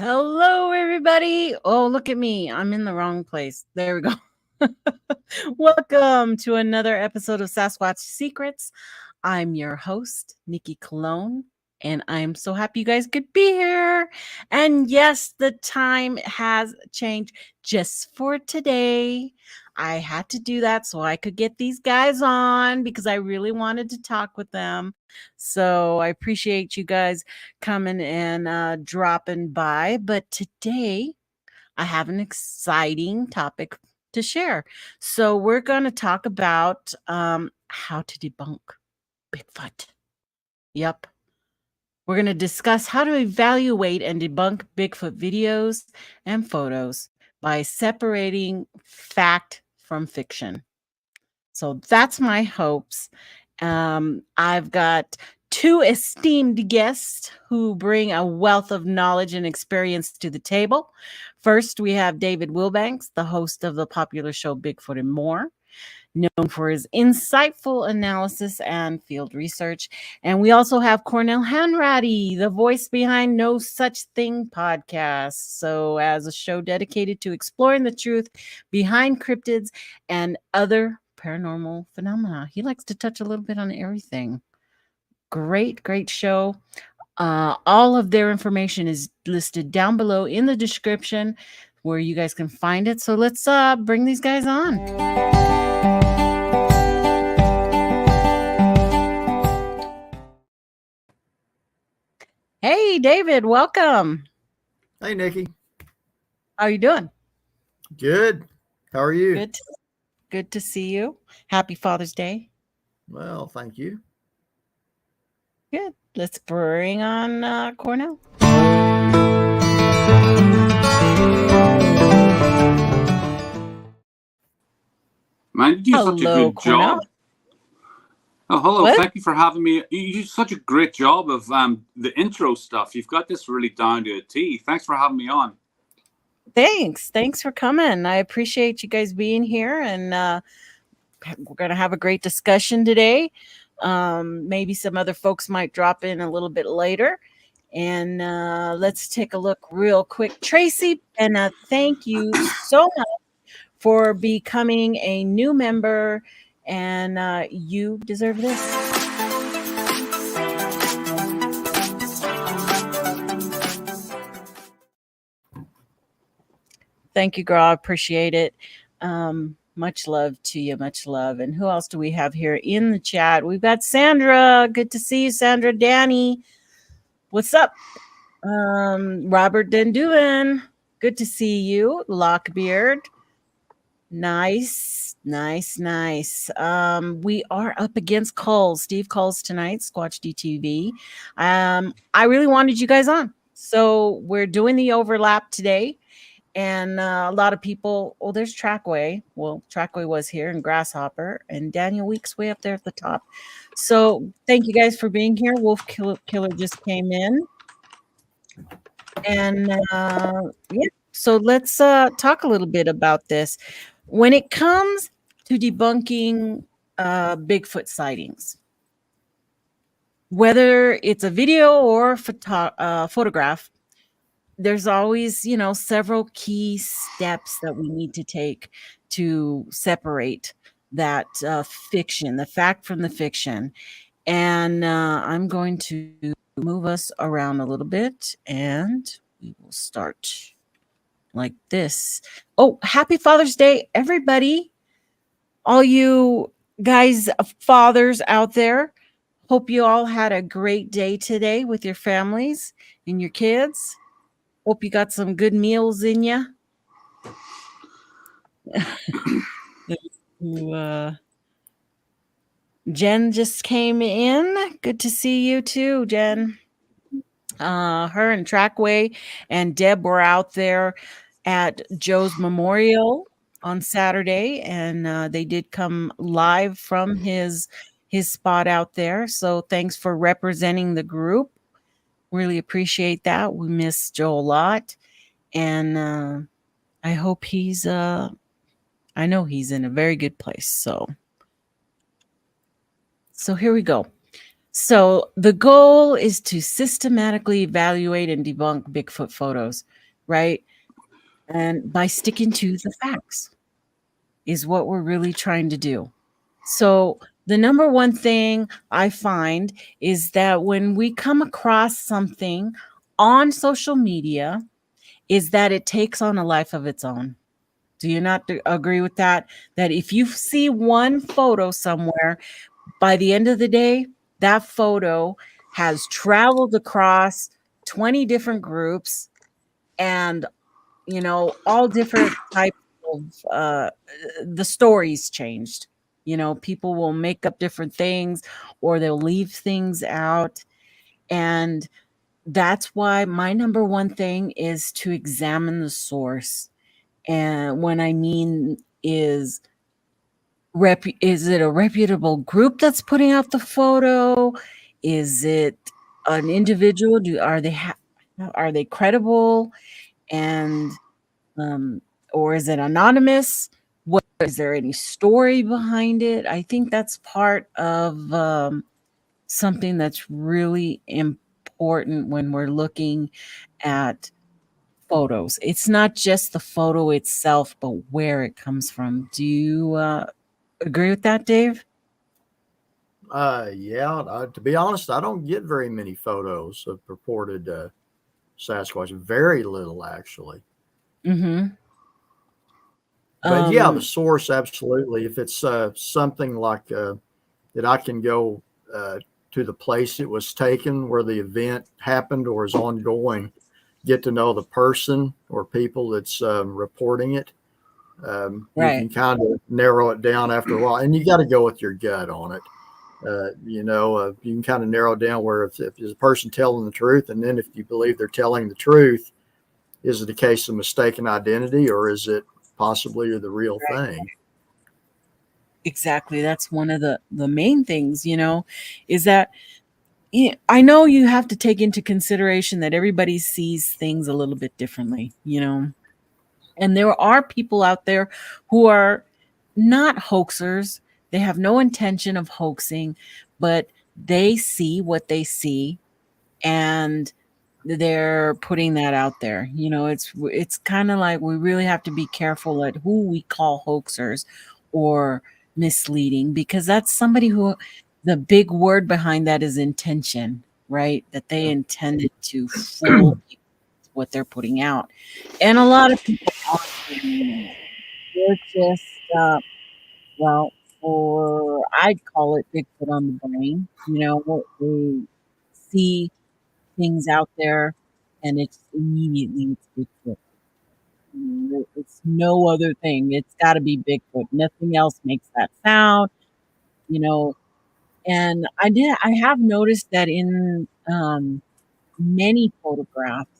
Hello, everybody. Oh, look at me. I'm in the wrong place. There we go. Welcome to another episode of Sasquatch Secrets. I'm your host, Nikki Colon, and I'm so happy you guys could be here. And yes, the time has changed just for today. I had to do that so I could get these guys on because I really wanted to talk with them. So I appreciate you guys coming and dropping by. But today I have an exciting topic to share. So we're going to talk about how to debunk Bigfoot. Yep. We're going to discuss how to evaluate and debunk Bigfoot videos and photos by separating fact from fiction. So that's my hopes. I've got two esteemed guests who bring a wealth of knowledge and experience to the table. First, we have David Wilbanks, the host of the popular show Bigfoot and More, known for his insightful analysis and field research. And we also have Cornell Hanratty, the voice behind No Such Thing podcast. So, as a show dedicated to exploring the truth behind cryptids and other paranormal phenomena, he likes to touch a little bit on everything. Great show. All of their information is listed down below in the description where you guys can find it. So let's bring these guys on. Hey, David, welcome. Hey, Nikki. How are you doing? Good. How are you? Good to see you. Happy Father's Day. Well, thank you. Good. Let's bring on Cornell. Man, you do such a good Cornell. job. Oh, hello. What? Thank you for having me. You do such a great job of the intro stuff. You've got this really down to a T. Thanks for having me on. Thanks for coming. I appreciate you guys being here, and we're going to have a great discussion today. Maybe some other folks might drop in a little bit later. And let's take a look real quick. Tracy, and thank you so much for becoming a new member, and you deserve this. Thank you, girl. I appreciate it. Much love to you. Much love. And who else do we have here in the chat? We've got Sandra. Good to see you, Sandra. Danny. What's up? Robert Denduin. Good to see you. Lockbeard. Nice. We are up against Coles. Steve Coles tonight, Squatch DTV. I really wanted you guys on. So we're doing the overlap today. And a lot of people, there's Trackway. Well, Trackway was here, and Grasshopper, and Daniel Weeks way up there at the top. So thank you guys for being here. Wolf Killer just came in. And yeah, so let's talk a little bit about this. When it comes to debunking Bigfoot sightings, whether it's a video or photograph, there's always, several key steps that we need to take to separate that fiction, the fact from the fiction. And I'm going to move us around a little bit, and we will start like this. Oh, happy Father's Day, everybody. All you guys, fathers out there. Hope you all had a great day today with your families and your kids. Hope you got some good meals in you. Jen just came in. Good to see you too, Jen. Her and Trackway and Deb were out there at Joe's Memorial on Saturday, and they did come live from his spot out there. So thanks for representing the group. Really appreciate that. We miss Joe a lot. And I hope I know he's in a very good place. So here we go. So the goal is to systematically evaluate and debunk Bigfoot photos, right? And by sticking to the facts is what we're really trying to do. So the number one thing I find is that when we come across something on social media is that it takes on a life of its own. Do you not agree with that? That if you see one photo somewhere, by the end of the day, that photo has traveled across 20 different groups and, all different types of the stories changed. People will make up different things or they'll leave things out. And that's why my number one thing is to examine the source. And what I mean is it a reputable group that's putting out the photo? Is it an individual? Are they credible? And or is it anonymous? What is there any story behind it? I think that's part of something that's really important when we're looking at photos. It's not just the photo itself, but where it comes from. Do you agree with that, Dave? Yeah. To be honest, I don't get very many photos of purported Sasquatch. Very little, actually. Mm-hmm. But yeah, the source, absolutely. If it's something like that, I can go to the place it was taken, where the event happened or is ongoing, get to know the person or people that's reporting it. You can kind of narrow it down after a while, and you got to go with your gut on it. You can kind of narrow down where if there's a person telling the truth, and then if you believe they're telling the truth, is it a case of mistaken identity, or is it possibly the real thing? Exactly. That's one of the main things, is that I know you have to take into consideration that everybody sees things a little bit differently, and there are people out there who are not hoaxers. They have no intention of hoaxing, but they see what they see and they're putting that out there. It's kind of like we really have to be careful at who we call hoaxers or misleading, because that's somebody who the big word behind that is intention, right? That they intended to fool people with what they're putting out. And a lot of people aren't doing that. They're just I'd call it Bigfoot on the brain. They see things out there and it's immediately it's Bigfoot. It's no other thing. It's got to be Bigfoot. Nothing else makes that sound, and I have noticed that in many photographs,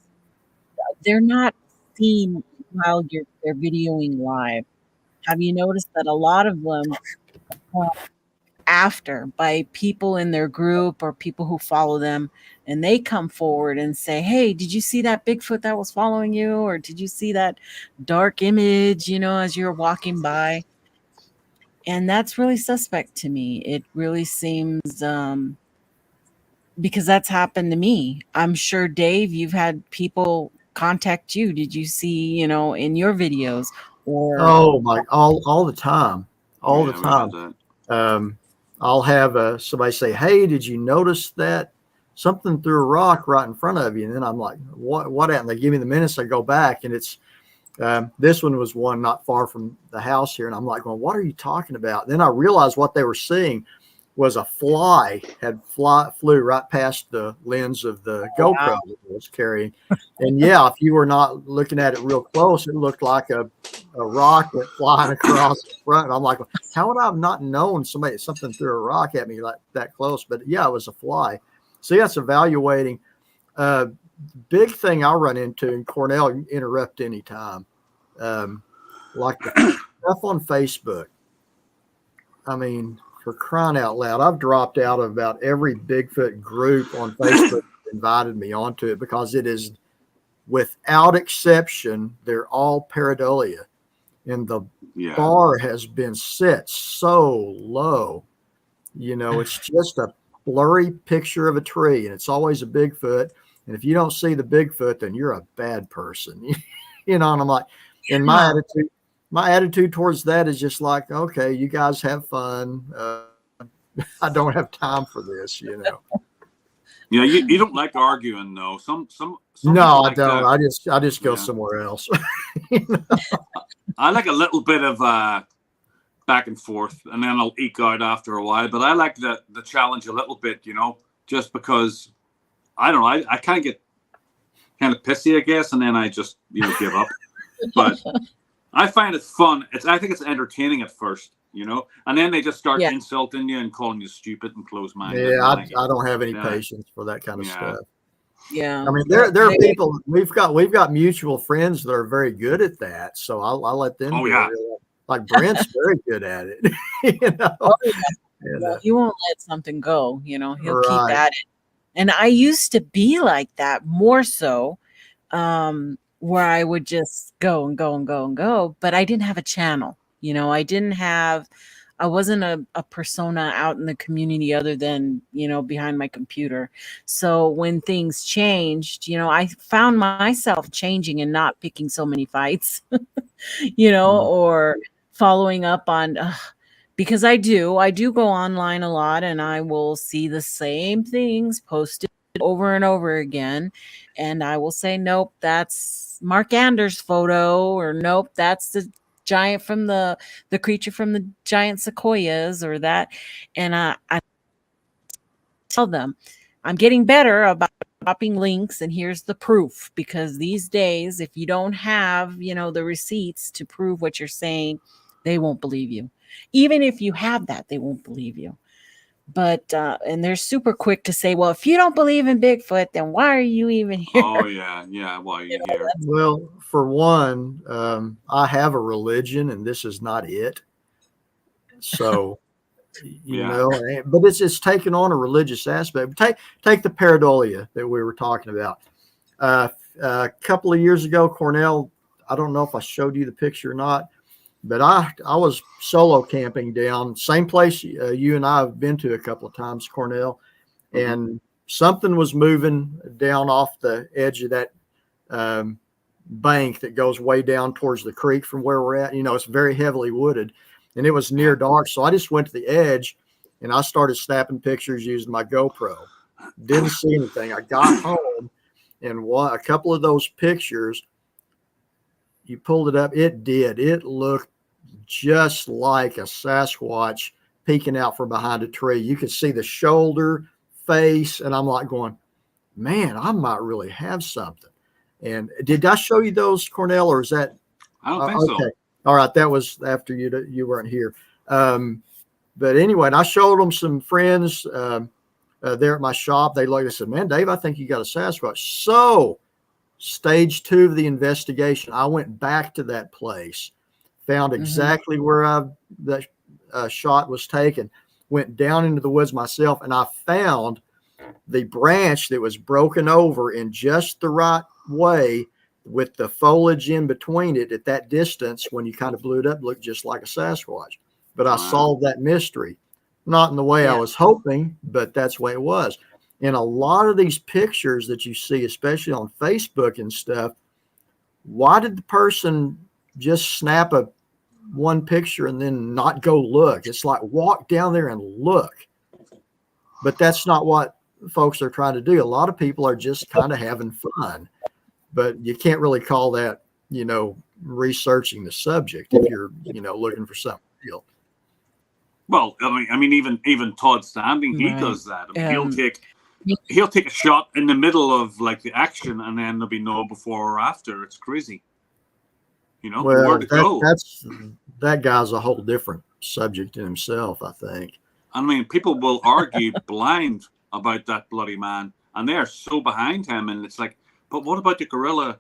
they're not seen while they're videoing live. Have you noticed that a lot of them after by people in their group or people who follow them, and they come forward and say, hey, did you see that Bigfoot that was following you, or did you see that dark image as you're walking by? And that's really suspect to me. It really seems because that's happened to me. I'm sure, Dave, you've had people contact you. Did you see in your videos? Or all the time, all the time. I'll have somebody say, hey, did you notice that something threw a rock right in front of you? And then I'm like, what happened? They give me the minutes. I go back, and it's this one was one not far from the house here. And I'm like, well, what are you talking about? Then I realized what they were seeing was a fly flew right past the lens of the GoPro that I was carrying. And yeah, if you were not looking at it real close, it looked like a rock went flying across the front. And I'm like, how would I have not known something threw a rock at me like that close? But yeah, it was a fly. So yeah, it's evaluating. Big thing I'll run into, and Cornell, interrupt anytime, like the stuff on Facebook. I mean, for crying out loud, I've dropped out of about every Bigfoot group on Facebook that invited me onto it, because it is, without exception, they're all pareidolia. And the bar has been set so low. It's just a blurry picture of a tree, and it's always a Bigfoot. And if you don't see the Bigfoot, then you're a bad person. And I'm like, and my attitude towards that is just like, okay, you guys have fun. I don't have time for this, Yeah, you don't like arguing though. Some No, like I don't. that. I just go somewhere else. I like a little bit of back and forth, and then I'll eke out after a while. But I like the challenge a little bit, just because I don't know. I kind of get kind of pissy, I guess, and then I just give up. But I find it fun. I think it's entertaining at first, and then they just start insulting you and calling you stupid and close-minded. Yeah, I don't have any patience for that kind of stuff. Yeah, I mean, there are people we've got mutual friends that are very good at that, so I'll let them. Oh yeah, like Brent's very good at it. You won't let something go. He'll keep at it. And I used to be like that more so, where I would just go and go and go and go, but I didn't have a channel. I wasn't a persona out in the community other than, behind my computer. So when things changed, I found myself changing and not picking so many fights, or following up on, because I do go online a lot, and I will see the same things posted over and over again. And I will say, nope, that's Mark Anders' photo, or nope, that's the giant from the creature from the giant sequoias, or that. And I tell them I'm getting better about dropping links, and here's the proof, because these days, if you don't have the receipts to prove what you're saying, they won't believe you. Even if you have that, they won't believe you. But and they're super quick to say, well, if you don't believe in Bigfoot, then why are you even here? Oh yeah, why are you here? Well, for one, I have a religion, and this is not it. So, but it's taken on a religious aspect. Take the pareidolia that we were talking about. A couple of years ago, Cornell, I don't know if I showed you the picture or not, but I was solo camping down same place you and I have been to a couple of times, Cornell, and something was moving down off the edge of that bank that goes way down towards the creek from where we're at. It's very heavily wooded, and it was near dark. So I just went to the edge, and I started snapping pictures using my GoPro. Didn't see anything. I got home, and a couple of those pictures, you pulled it up. It looked just like a Sasquatch peeking out from behind a tree. You could see the shoulder, face, and I'm like going, man, I might really have something. And did I show you those, Cornell, or is that? I don't think so. All right, that was after you weren't here. But anyway, and I showed them some friends there at my shop. They looked and said, man, Dave, I think you got a Sasquatch. So stage 2 of the investigation, I went back to that place, found exactly where that shot was taken, went down into the woods myself, and I found the branch that was broken over in just the right way with the foliage in between it at that distance. When you kind of blew it up, looked just like a Sasquatch. But I solved that mystery, not in the way I was hoping, but that's the way it was. And a lot of these pictures that you see, especially on Facebook and stuff, why did the person just snap one picture and then not go look? It's like, walk down there and look. But that's not what folks are trying to do. A lot of people are just kind of having fun, but you can't really call that, researching the subject if you're, looking for something real. Well, I mean, even Todd Standing, he does that. He'll take a shot in the middle of like the action, and then there'll be no before or after. It's crazy. Where to go. That guy's a whole different subject in himself, I think. I mean, people will argue blind about that bloody man, and they're so behind him, and it's like, but what about the gorilla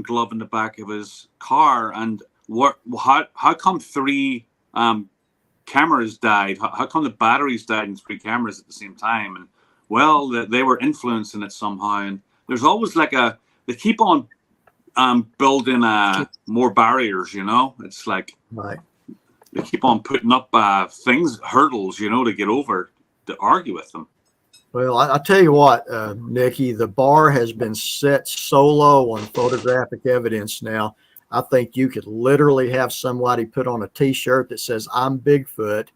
glove in the back of his car? And how come 3 cameras died? How come the batteries died in 3 cameras at the same time? And well, they were influencing it somehow. And there's always like they keep on building more barriers, It's like they keep on putting up hurdles, to get over, to argue with them. Well, I tell you what, Nikki, the bar has been set so low on photographic evidence now. I think you could literally have somebody put on a T-shirt that says "I'm Bigfoot,"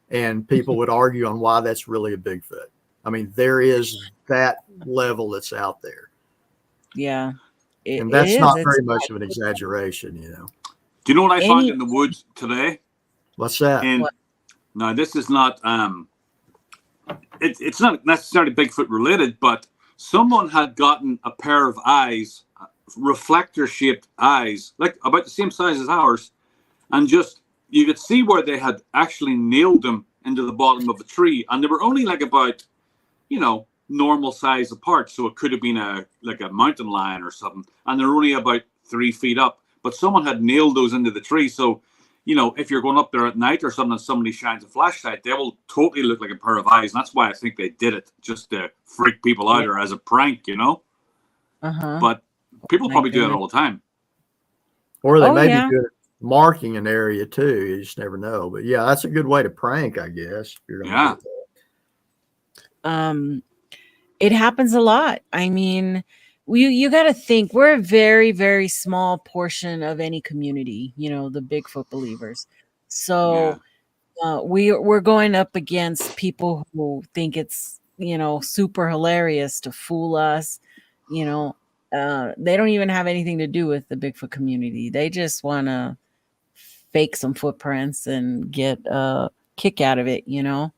and people would argue on why that's really a Bigfoot. I mean, there is that level that's out there. Yeah, and that's not very much of an exaggeration, you know. Do you know what I found in the woods today? What's that? Now, this is not it's not necessarily Bigfoot related, but someone had gotten a pair of eyes, reflector shaped eyes, like about the same size as ours, and just you could see where they had actually nailed them into the bottom of a tree, and they were only like about, you know, normal size apart, so it could have been a mountain lion or something, and they're only about 3 feet up, but someone had nailed those into the tree. So, you know, if you're going up there at night or something and somebody shines a flashlight, they will totally look like a pair of eyes, and that's why I think they did it, just to freak people out or as a prank, you know. But people probably do that all the time, or they may be good at marking an area too. You just never know. But yeah, that's a good way to prank, I guess. If you're gonna do that. It happens a lot. I mean, you got to think we're a very, very small portion of any community, you know, the Bigfoot believers. So we're going up against people who think it's, you know, super hilarious to fool us. You know, they don't even have anything to do with the Bigfoot community. They just want to fake some footprints and get a kick out of it, you know.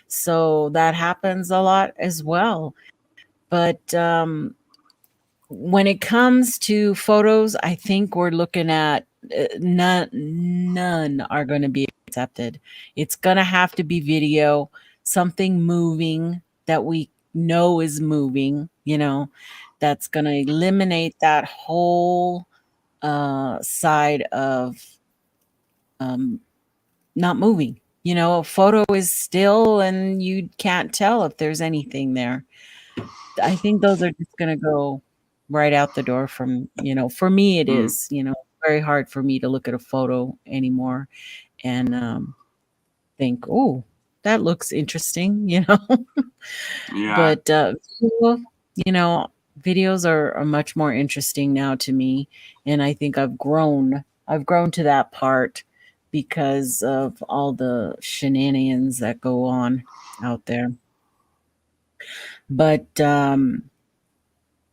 So that happens a lot as well. But when it comes to photos, I think we're looking at none are going to be accepted. It's going to have to be video, something moving that we know is moving, you know, that's going to eliminate that whole side of not moving. You know, a photo is still and you can't tell if there's anything there. I think those are just going to go right out the door from, you know, for me, it is, you know, very hard for me to look at a photo anymore and think, oh, that looks interesting, you know. But, you know, videos are much more interesting now to me. And I think I've grown to that part because of all the shenanigans that go on out there. But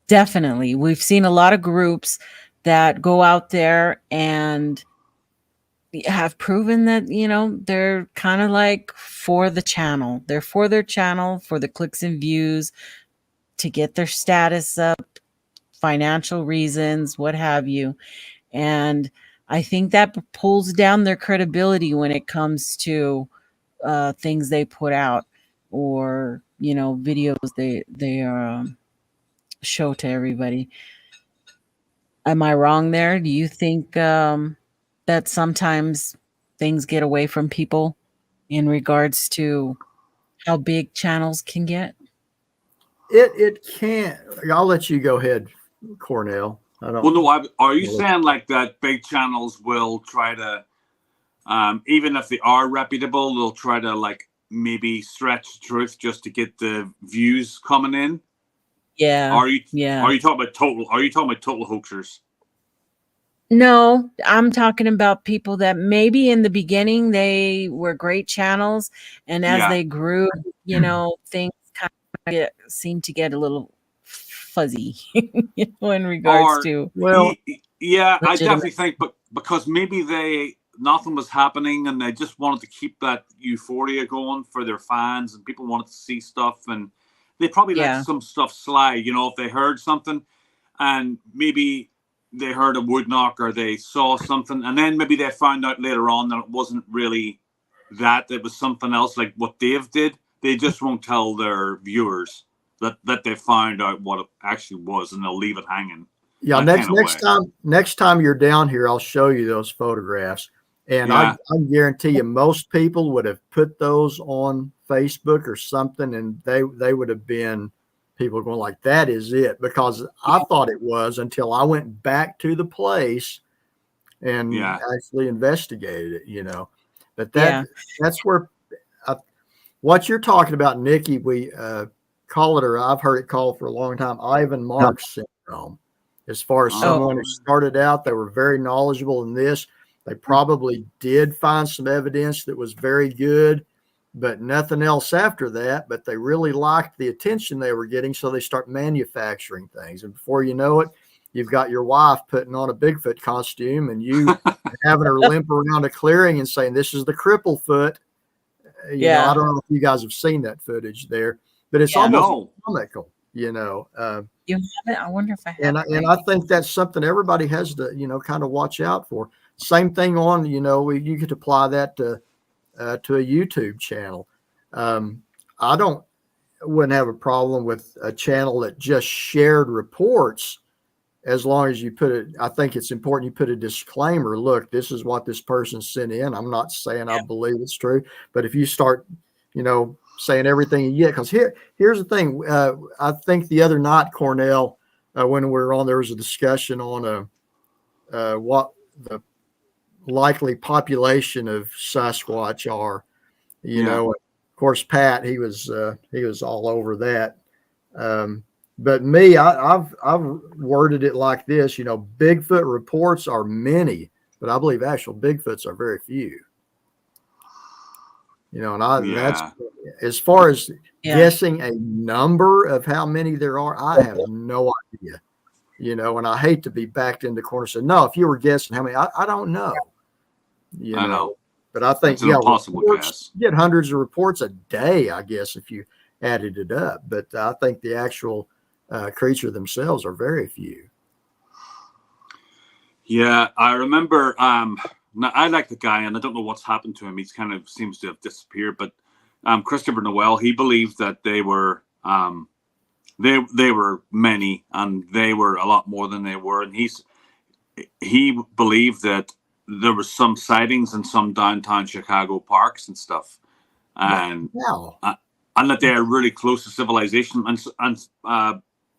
definitely, we've seen a lot of groups that go out there and have proven that, you know, they're kind of like for the channel. They're for their channel, for the clicks and views, to get their status up, financial reasons, what have you. And I think that pulls down their credibility when it comes to things they put out or, you know, videos they show to everybody. Am I wrong there? Do you think that sometimes things get away from people in regards to how big channels can get? It can't. I'll let you go ahead, Cornell. Are you saying like that big channels will try to, even if they are reputable, they'll try to like maybe stretch the truth just to get the views coming in? Yeah. Are you talking about total hoaxers? No, I'm talking about people that maybe in the beginning they were great channels, and as they grew, you know, things kind of seem to get a little fuzzy, you know, in regards to. Well, I definitely think, but because maybe nothing was happening and they just wanted to keep that euphoria going for their fans, and people wanted to see stuff, and they probably let some stuff slide, you know, if they heard something and maybe they heard a wood knock or they saw something, and then maybe they found out later on that it wasn't really that, it was something else, like what Dave did. They just won't tell their viewers that they found out what it actually was, and they'll leave it hanging. Yeah, next time you're down here, I'll show you those photographs. And I guarantee you most people would have put those on Facebook or something, and they would have been people going like, that is it, because I thought it was until I went back to the place and actually investigated it, you know. But that's where what you're talking about, Nikki, call it, or I've heard it called for a long time, Ivan Marks syndrome. As far as someone who started out, they were very knowledgeable in this. They probably did find some evidence that was very good, but nothing else after that. But they really liked the attention they were getting, so they start manufacturing things. And before you know it, you've got your wife putting on a Bigfoot costume and you having her limp around a clearing and saying, "This is the cripple foot." You know, I don't know if you guys have seen that footage there, but it's almost comical, you know. You have it? I wonder if I have. And I think that's something everybody has to, you know, kind of watch out for. Same thing on, you know, you could apply that to a YouTube channel. I wouldn't have a problem with a channel that just shared reports, as long as you put it. I think it's important you put a disclaimer. Look, this is what this person sent in. I'm not saying I believe it's true, but if you start, you know, saying everything you get, because here's the thing. I think the other night, Cornell, when we were on, there was a discussion on what the likely population of Sasquatch are. You know, of course, Pat, he was all over that. But me, I've worded it like this. You know, Bigfoot reports are many, but I believe actual Bigfoots are very few. You know, and that's as far as guessing a number of how many there are, I have no idea. You know, and I hate to be backed into corner. So no, if you were guessing how many, I don't know. You know, but I think impossible guess. You get hundreds of reports a day, I guess, if you added it up. But I think the actual creature themselves are very few. Yeah, I remember. Now, I like the guy, and I don't know what's happened to him. He's kind of seems to have disappeared. But Christopher Noel, he believed that they were many, and they were a lot more than they were. And he believed that there was some sightings in some downtown Chicago parks and stuff, and that they are really close to civilization. And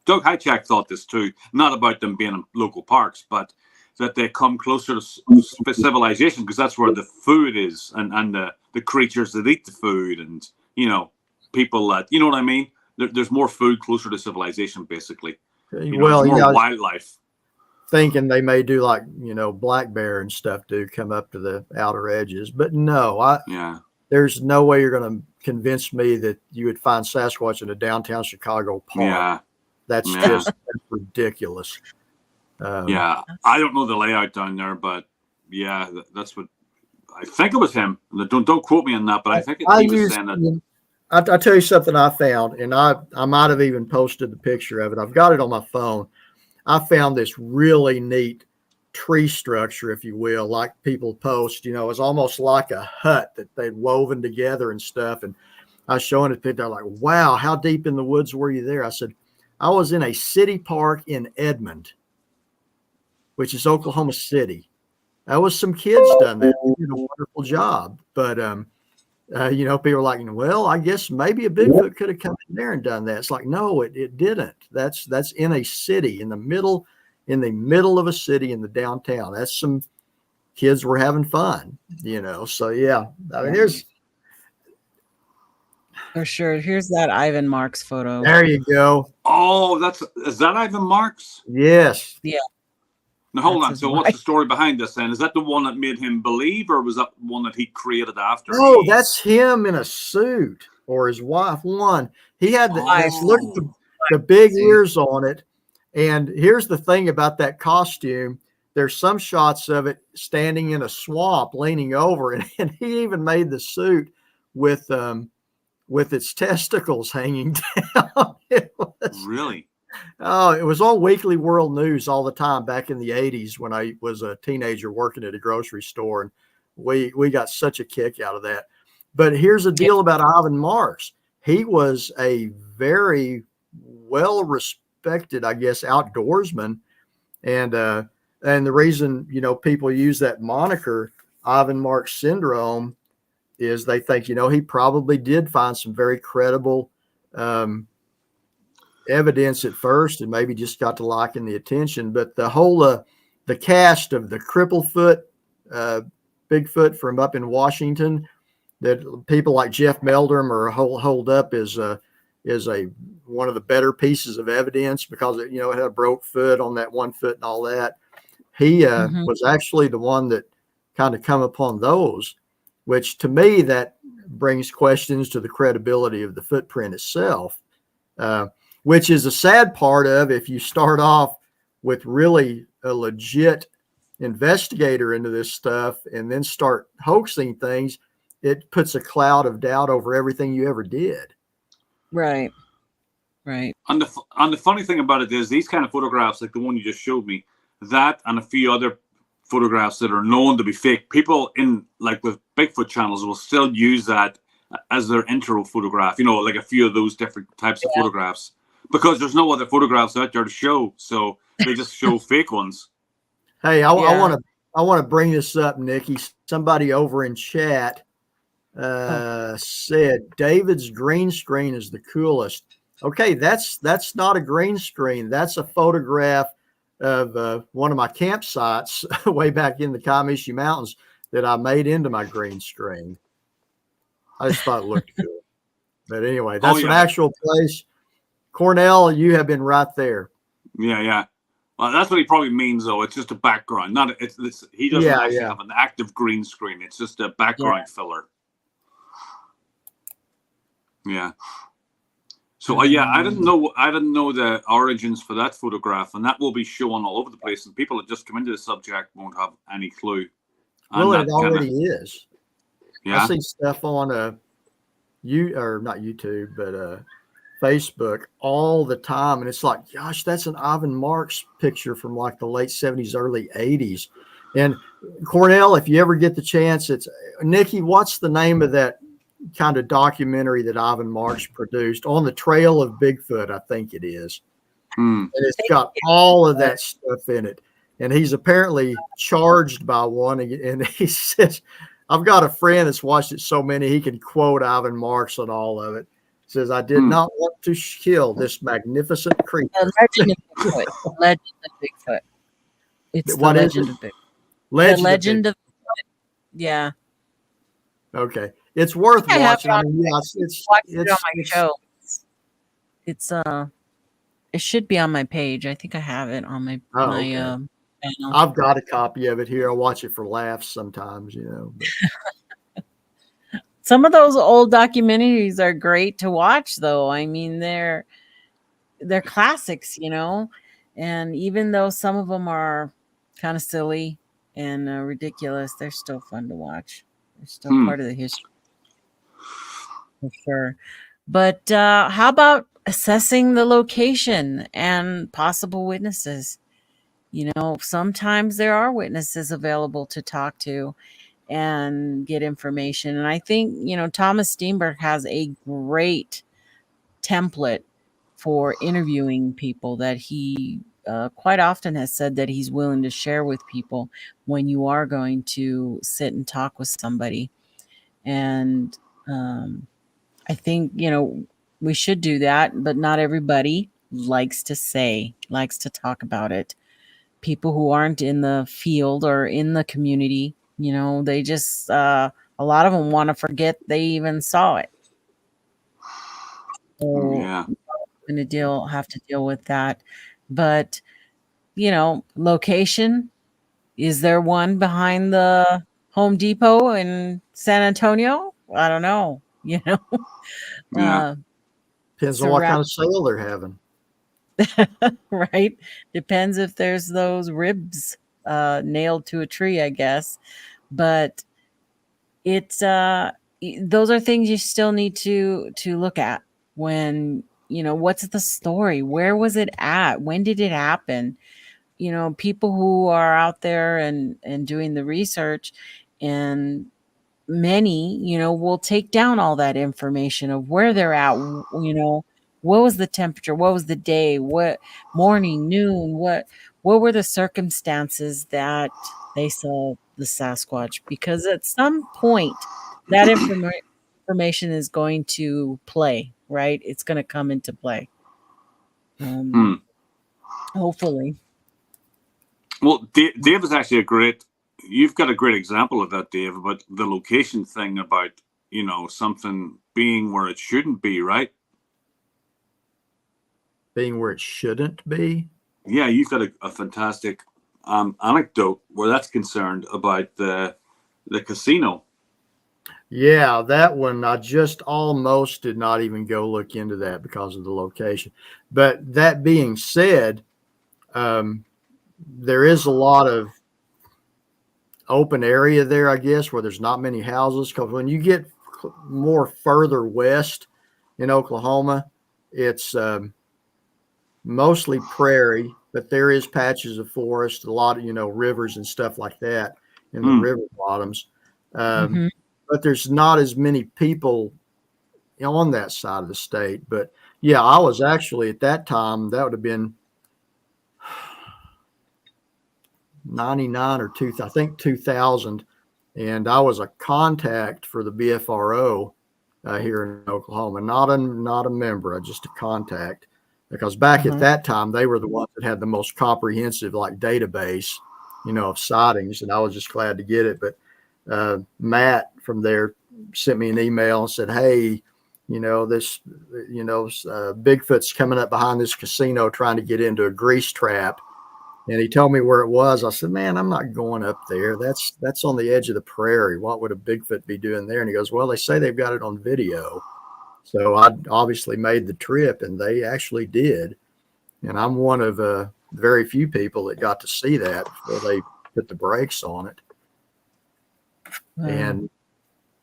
Doug Hychak thought this too, not about them being in local parks, but that they come closer to civilization because that's where the food is, and the creatures that eat the food, and you know, people that, you know what I mean. There's more food closer to civilization, basically. You know, more wildlife. Thinking they may do like, you know, black bear and stuff do come up to the outer edges, but no, there's no way you're going to convince me that you would find Sasquatch in a downtown Chicago park. Yeah, that's just ridiculous. I don't know the layout down there, but that's what I think. It was him. Don't quote me on that, but I think he was saying that. I'll tell you something I found, and I might have even posted the picture of it. I've got it on my phone. I found this really neat tree structure, if you will, like people post. You know, it's almost like a hut that they'd woven together and stuff. And I was showing it to people. They're like, "Wow, how deep in the woods were you there?" I said, "I was in a city park in Edmond, which is Oklahoma City." That was some kids done that. They did a wonderful job. But you know, people are like, "Well, I guess maybe a Bigfoot could have come in there and done that." It's like, no, it didn't. That's in a city, in the middle of a city in the downtown. That's some kids were having fun, you know. So yeah, I mean, there's for sure. Here's that Ivan Marks photo. There you go. Oh, is that Ivan Marks? Yes. Yeah. Now hold on. So what's the story behind this then? Is that the one that made him believe, or was that one that he created after? Oh, that's him in a suit, or his wife. He had look at the big ears on it. And here's the thing about that costume. There's some shots of it standing in a swamp, leaning over, and he even made the suit with its testicles hanging down. Really? Oh, it was on Weekly World News all the time back in the 80s when I was a teenager working at a grocery store, and we got such a kick out of that. But here's the deal about Ivan Marks. He was a very well-respected, I guess, outdoorsman, and the reason, you know, people use that moniker, Ivan Marks syndrome, is they think, you know, he probably did find some very credible evidence at first, and maybe just got to liking the attention. But the whole the cast of the Cripplefoot Bigfoot from up in Washington, that people like Jeff Meldrum are hold up as is one of the better pieces of evidence because it had a broke foot on that one foot and all that. He was actually the one that kind of come upon those, which to me that brings questions to the credibility of the footprint itself, which is a sad part of if you start off with really a legit investigator into this stuff and then start hoaxing things, it puts a cloud of doubt over everything you ever did. Right. And the funny thing about it is these kind of photographs, like the one you just showed me, that and a few other photographs that are known to be fake, people in like with Bigfoot channels will still use that as their intro photograph, like a few of those different types of photographs, because there's no other photographs out there to show, so they just show fake ones. Hey, I want to bring this up, Nikki. Somebody over in chat said David's green screen is the coolest. Okay, that's not a green screen. That's a photograph of one of my campsites way back in the Comiskey Mountains that I made into my green screen. I just thought it looked cool. But anyway, that's an actual place. Cornell, you have been right there. Yeah. Well, that's what he probably means, though. It's just a background. He doesn't actually have an active green screen. It's just a background filler. Yeah. So I didn't know the origins for that photograph, and that will be shown all over the place. And people that just come into the subject won't have any clue. Well, it already is. Yeah. I see stuff on not YouTube, but Facebook all the time, and it's like, gosh, that's an Ivan Marks picture from like the late 70s, early 80s. And Cornell, if you ever get the chance, it's Nikki. What's the name of that kind of documentary that Ivan Marks produced, On the Trail of Bigfoot? I think it is. And it's got all of that stuff in it. And he's apparently charged by one. And he says, I've got a friend that's watched it so many, he can quote Ivan Marks on all of it. He says, I did not want to kill this magnificent creature. The legend of Bigfoot. Legend of Bigfoot. It's What the is legend it? of Bigfoot. Legend of Bigfoot. Yeah. Okay. It's worth watching. I mean, it's on my show. It should be on my page. I think I have it on my channel. I've got a copy of it here. I watch it for laughs sometimes, Some of those old documentaries are great to watch, though. I mean, they're classics, and even though some of them are kind of silly and ridiculous, they're still fun to watch. They're still part of the history. For sure. But how about assessing the location and possible witnesses? Sometimes there are witnesses available to talk to and get information. And I think, Thomas Steenberg has a great template for interviewing people that he quite often has said that he's willing to share with people when you are going to sit and talk with somebody. And I think, we should do that, but not everybody likes to talk about it. People who aren't in the field or in the community, they just, a lot of them want to forget they even saw it. So I'm going to have to deal with that. But, location, is there one behind the Home Depot in San Antonio? I don't know, Depends on what kind of sale they're having. Right. Depends if there's those ribs nailed to a tree, I guess. But it's those are things you still need to look at when, what's the story? Where was it at? When did it happen? People who are out there and doing the research, and many, will take down all that information of where they're at, what was the temperature, what was the day, what morning, noon, what were the circumstances that they saw the Sasquatch? Because at some point that information is going to play, right? It's going to come into play. Hopefully. Well, Dave is actually you've got a great example of that, Dave, about the location thing, about, something being where it shouldn't be, right? being where it shouldn't be. Yeah, you've got a fantastic anecdote where that's concerned about the casino. Yeah, that one I just almost did not even go look into that because of the location. But that being said, there is a lot of open area there, I guess, where there's not many houses. Because when you get more further west in Oklahoma, it's mostly prairie, but there is patches of forest, a lot of, rivers and stuff like that in the river bottoms. But there's not as many people on that side of the state. But yeah, I was actually at that time, that would have been 99 or 2000, I think 2000. And I was a contact for the BFRO here in Oklahoma, not a member, just a contact, because back at that time, they were the ones that had the most comprehensive database, of sightings. And I was just glad to get it. But Matt from there sent me an email and said, hey, Bigfoot's coming up behind this casino trying to get into a grease trap. And he told me where it was. I said, man, I'm not going up there. That's on the edge of the prairie. What would a Bigfoot be doing there? And he goes, well, they say they've got it on video. So I obviously made the trip, and they actually did. And I'm one of very few people that got to see that before they put the brakes on it. And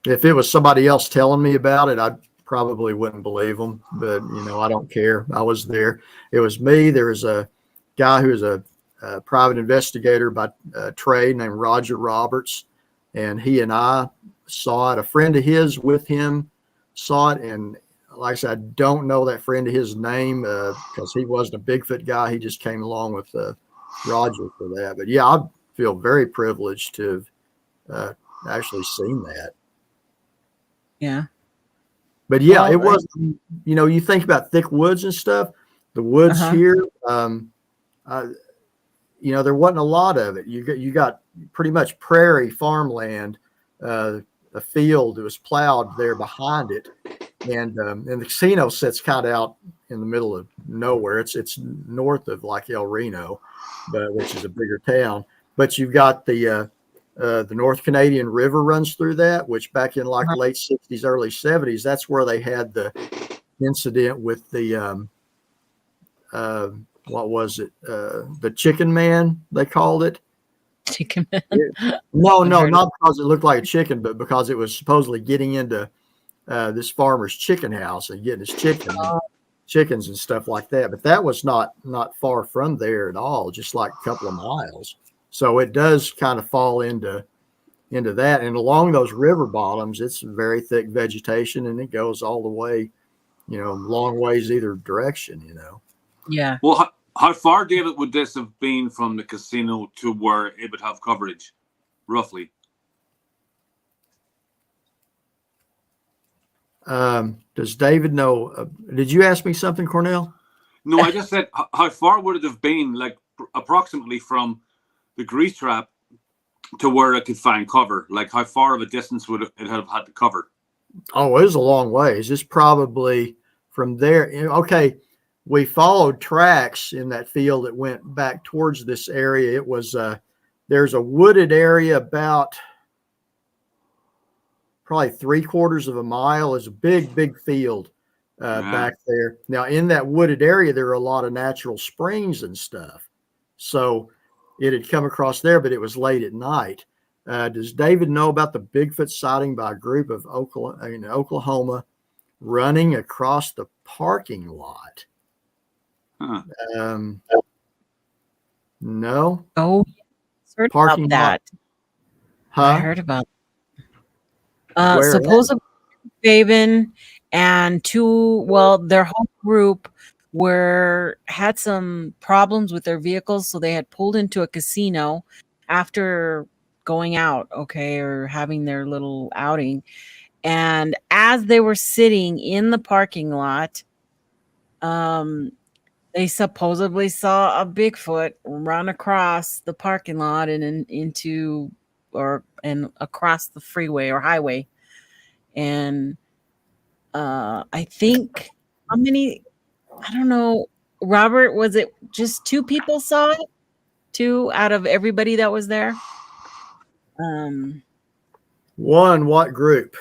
if it was somebody else telling me about it, I probably wouldn't believe them. But, I don't care. I was there. It was me. There was a guy who was a private investigator by trade named Roger Roberts. And he and I saw it. A friend of his with him saw it. And like I said, I don't know that friend of his name because he wasn't a Bigfoot guy. He just came along with Roger for that. But yeah, I feel very privileged to have actually seen that. Yeah. But yeah, it was, you think about thick woods and stuff, the woods here, there wasn't a lot of it. You got pretty much prairie farmland, a field that was plowed there behind it. And the casino sits kind of out in the middle of nowhere. It's north of El Reno, which is a bigger town. But you've got the North Canadian River runs through that, which back in late 60s, early 70s, that's where they had the incident with the what was it? The Chicken Man, they called it. Chicken Man? No, not because it looked like a chicken, but because it was supposedly getting into this farmer's chicken house and getting his chickens and stuff like that. But that was not far from there at all, just like a couple of miles. So it does kind of fall into that. And along those river bottoms, it's very thick vegetation, and it goes all the way, long ways either direction, Yeah. Well, how far, David, would this have been from the casino to where it would have coverage, roughly? Does David know? Did you ask me something, Cornell? No, I just said, how far would it have been, approximately from the grease trap to where it could find cover? How far of a distance would it have had to cover? Oh, it was a long ways. It's probably from there. Okay, we followed tracks in that field that went back towards this area. It was there's a wooded area about probably 3/4 of a mile. Is a big field back there. Now, in that wooded area, there are a lot of natural springs and stuff. So it had come across there, but it was late at night. Does David know about the Bigfoot sighting by a group of Oklahoma running across the parking lot? No. Oh, heard parking about that. Lot. I heard about that. Supposedly Faven and their whole group had some problems with their vehicles, so they had pulled into a casino after going out, or having their little outing. And as they were sitting in the parking lot, they supposedly saw a Bigfoot run across the parking lot and across the freeway or highway. And I think I don't know Robert, was it just 2 people saw it? 2 out of everybody that was there? One, what group?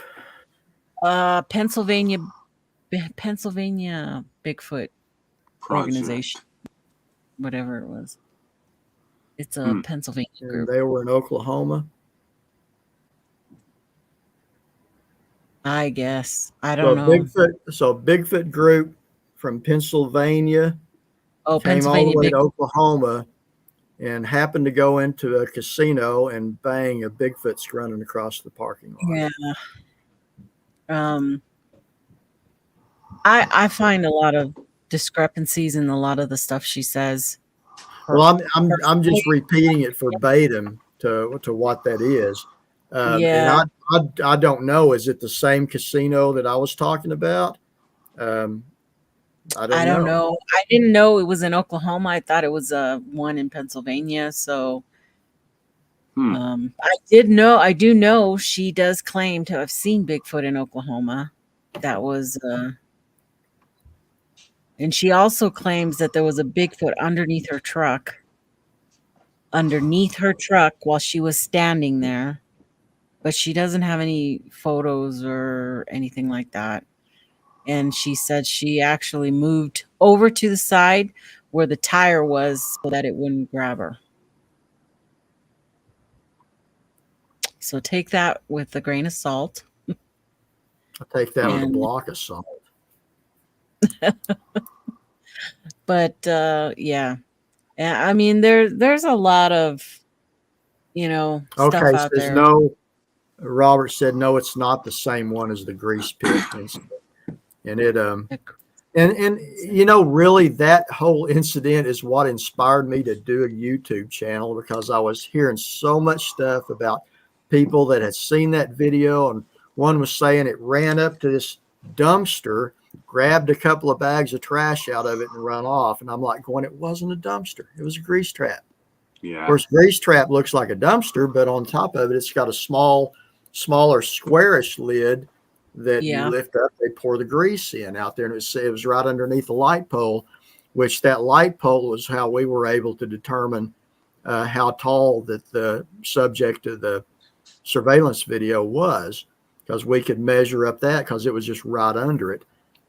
Pennsylvania Bigfoot organization, whatever it was. It's a Pennsylvania group. And they were in Oklahoma. I guess. I don't know. Bigfoot group from Pennsylvania came all the way to Oklahoma and happened to go into a casino and bang, a Bigfoot's running across the parking lot. Yeah. I find a lot of discrepancies in a lot of the stuff she says. Well, I'm just repeating it verbatim to what that is. And I don't know. Is it the same casino that I was talking about? I don't know. I didn't know it was in Oklahoma. I thought it was one in Pennsylvania. So I do know she does claim to have seen Bigfoot in Oklahoma. That was and she also claims that there was a Bigfoot underneath her truck while she was standing there. But she doesn't have any photos or anything like that. And she said she actually moved over to the side where the tire was so that it wouldn't grab her. So take that with a grain of salt. I'll take that with a block of salt. But yeah. I mean, there's a lot of, stuff out there. No, Robert said, no, it's not the same one as the grease pit incident. And it, really that whole incident is what inspired me to do a YouTube channel, because I was hearing so much stuff about people that had seen that video. And one was saying it ran up to this dumpster, grabbed a couple of bags of trash out of it and run off. And I'm like going, it wasn't a dumpster. It was a grease trap. Yeah. Of course, grease trap looks like a dumpster, but on top of it, it's got a smaller squarish lid that you lift up. They pour the grease in out there, and it was right underneath the light pole, which that light pole was how we were able to determine how tall that the subject of the surveillance video was, because we could measure up that because it was just right under it.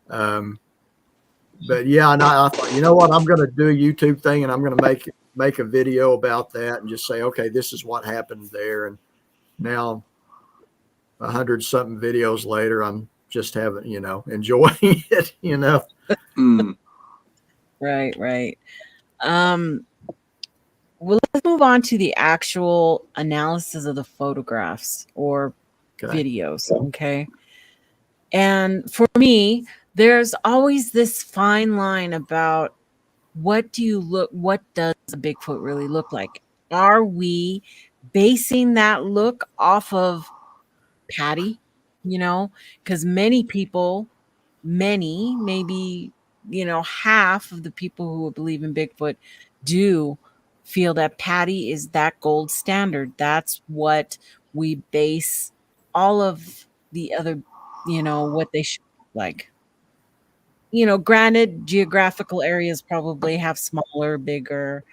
But yeah, and I thought, you know what, I'm going to do a YouTube thing, and I'm going to make a video about that and just say, okay, this is what happened there. And now 100-something videos later, I'm just having, enjoying it, Right. Well, let's move on to the actual analysis of the photographs or videos. Okay. And for me, there's always this fine line about what does a Bigfoot really look like? Are we basing that look off of Patty? Because many people, maybe, half of the people who believe in Bigfoot do feel that Patty is that gold standard. That's what we base all of the other, what they should look like. Granted, geographical areas probably have smaller, bigger,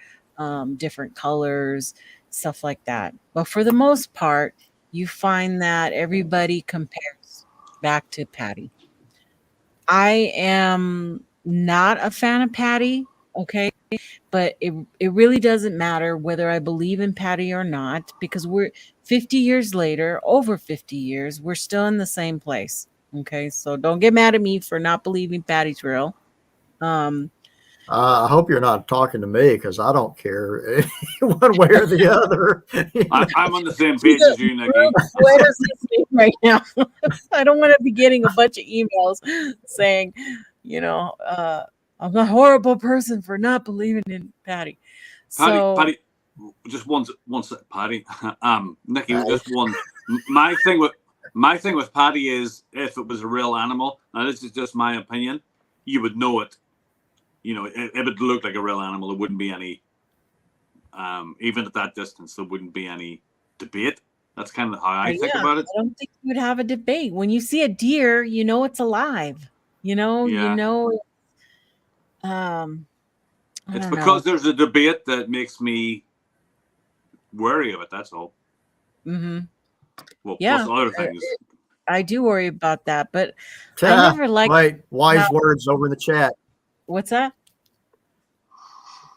different colors, stuff like that. But for the most part, you find that everybody compares back to Patty. I am not a fan of Patty, okay? But it really doesn't matter whether I believe in Patty or not, because we're 50 years later, over 50 years, we're still in the same place. Okay, so don't get mad at me for not believing Patty's real. I hope you're not talking to me, because I don't care one way or the other. I'm on the same page as you, Nikki. Where does this mean right now? I don't want to be getting a bunch of emails saying, I'm a horrible person for not believing in Patty. Patty, just one second, Patty. Nikki, just one. My thing with Patty is, if it was a real animal, now this is just my opinion, you would know it. It would look like a real animal. There wouldn't be any, even at that distance, there wouldn't be any debate. That's kind of how I think about it. I don't think you would have a debate. When you see a deer, it's alive. It's because there's a debate that makes me wary of it. That's all. Mm-hmm. Well, Yeah, plus other things. I do worry about that, but I never liked. Wait, wise words over in the chat. What's that?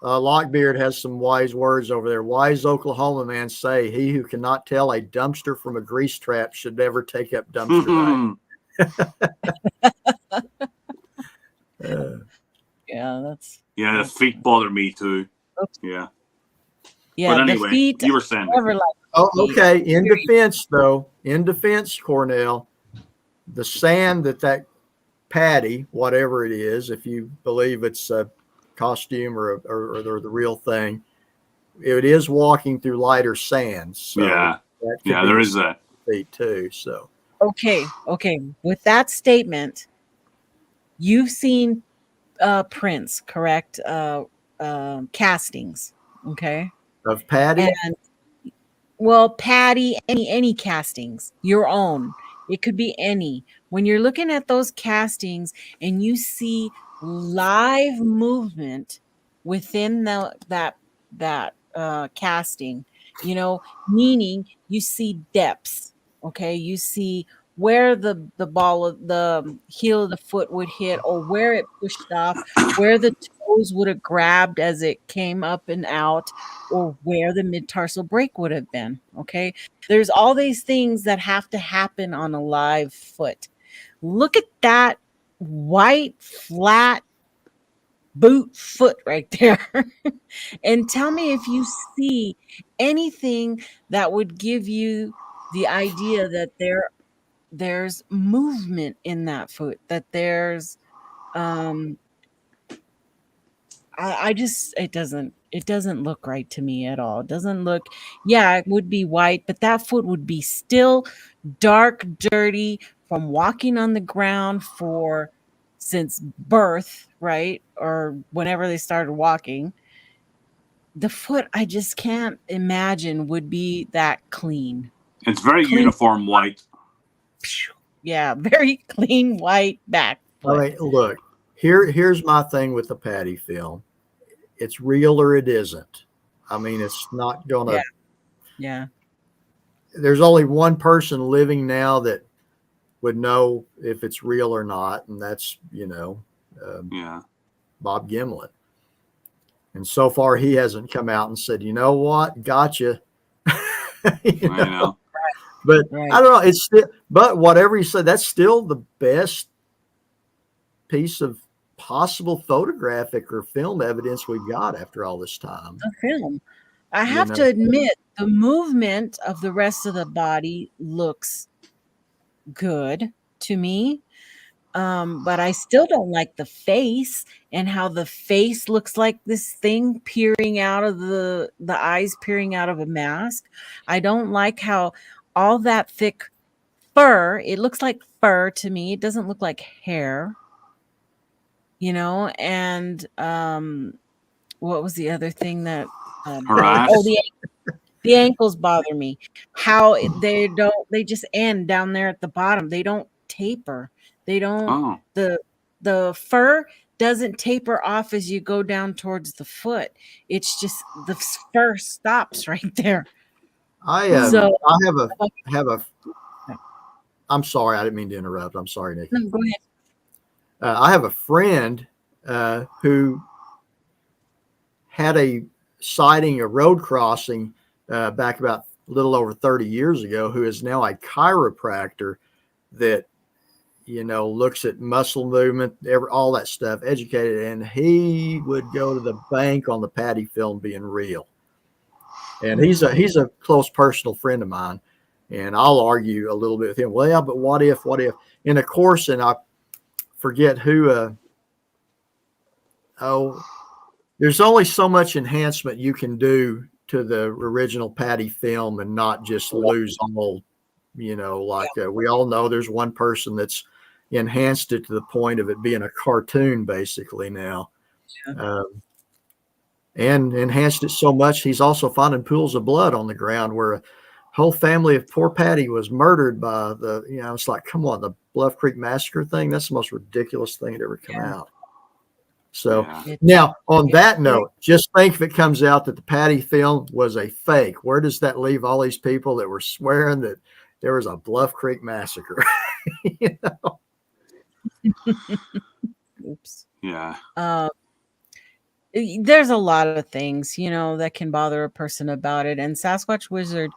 Lockbeard has some wise words over there. Wise Oklahoma man say, he who cannot tell a dumpster from a grease trap should never take up dumpster dive. Yeah, that's. Yeah, the feet bother me too. Oops. Yeah. Yeah, but anyway, the feet, you were saying. Never liked okay. In defense, Cornell, the sand that patty, whatever it is, if you believe it's a costume or the real thing, it is walking through lighter sands. So yeah, there is that feet too. So okay. With that statement, you've seen prints, correct? Castings, okay, of patty. And well, patty, any castings, your own. It could be any. When you're looking at those castings and you see live movement within that casting, meaning you see depths. Okay, you see where the ball of the heel of the foot would hit, or where it pushed off, where the toes would have grabbed as it came up and out, or where the mid-tarsal break would have been. Okay, there's all these things that have to happen on a live foot. Look at that white flat boot foot right there and tell me if you see anything that would give you the idea that there's movement in that foot, that there's I just it doesn't look right to me at all. It doesn't look, yeah, it would be white, but that foot would be still dark, dirty from walking on the ground since birth, right? Or whenever they started walking. The foot, I just can't imagine would be that clean. It's very uniform white. Yeah, very clean white back foot. All right, look, here's my thing with the patty film. It's real or it isn't. I mean, it's not gonna. Yeah. There's only one person living now that would know if it's real or not, and that's Bob Gimlett. And so far, he hasn't come out and said, "You know what, gotcha." I know. But right. I don't know. It's still, but whatever he said, that's still the best piece of possible photographic or film evidence we've got after all this time. The film. I have to admit, the movement of the rest of the body looks good to me. But I still don't like the face and how the face looks like this thing peering out of the eyes peering out of a mask. I don't like how all that thick fur, it looks like fur to me. It doesn't look like hair, and what was the other thing that the ankles bother me. How they just end down there at the bottom. They don't taper. They don't the fur doesn't taper off as you go down towards the foot. It's just the fur stops right there. I have a I'm sorry, I didn't mean to interrupt. I'm sorry, Nikki. No, go ahead. I have a friend who had a sighting, a road crossing back about a little over 30 years ago, who is now a chiropractor that looks at muscle movement, all that stuff, educated, and he would go to the bank on the patty film being real. And he's a close personal friend of mine, and I'll argue a little bit with him. Well, yeah, but what if? And of course, and I forget who. There's only so much enhancement you can do to the original patty film and not just lose all. We all know there's one person that's enhanced it to the point of it being a cartoon basically now. And enhanced it so much he's also finding pools of blood on the ground where a whole family of poor Patty was murdered by it's like, come on, the Bluff Creek Massacre thing. That's the most ridiculous thing that ever come out. So now on that note, just think if it comes out that the Patty film was a fake, where does that leave all these people that were swearing that there was a Bluff Creek massacre? You know? Oops. Yeah. There's a lot of things, you know, that can bother a person about it. And Sasquatch Wizard,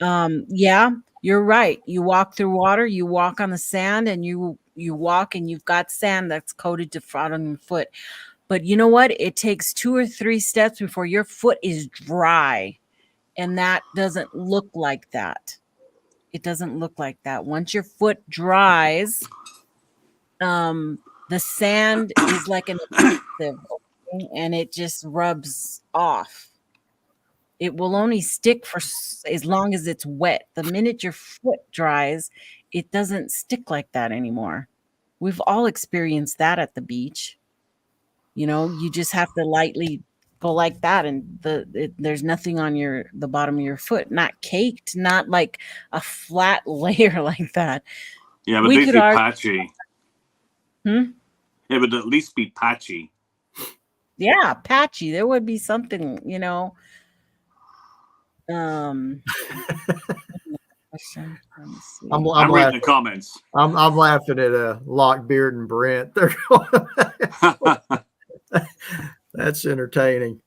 yeah, you're right. You walk through water, you walk on the sand, and you walk and you've got sand that's coated to front on your foot. But you know what? It takes 2 or 3 steps before your foot is dry. And that doesn't look like that. It doesn't look like that. Once your foot dries, the sand is like an adhesive, and it just rubs off. It will only stick for as long as it's wet. The minute your foot dries, it doesn't stick like that anymore. We've all experienced that at the beach. You know, you just have to lightly go like that, and there's nothing on the bottom of your foot, not caked, not like a flat layer like that. Yeah, but they'd be patchy. It would at least be patchy. Yeah, patchy. There would be something, you know. I'm reading the comments. I'm laughing at Lockbeard and Brent. They're that's entertaining.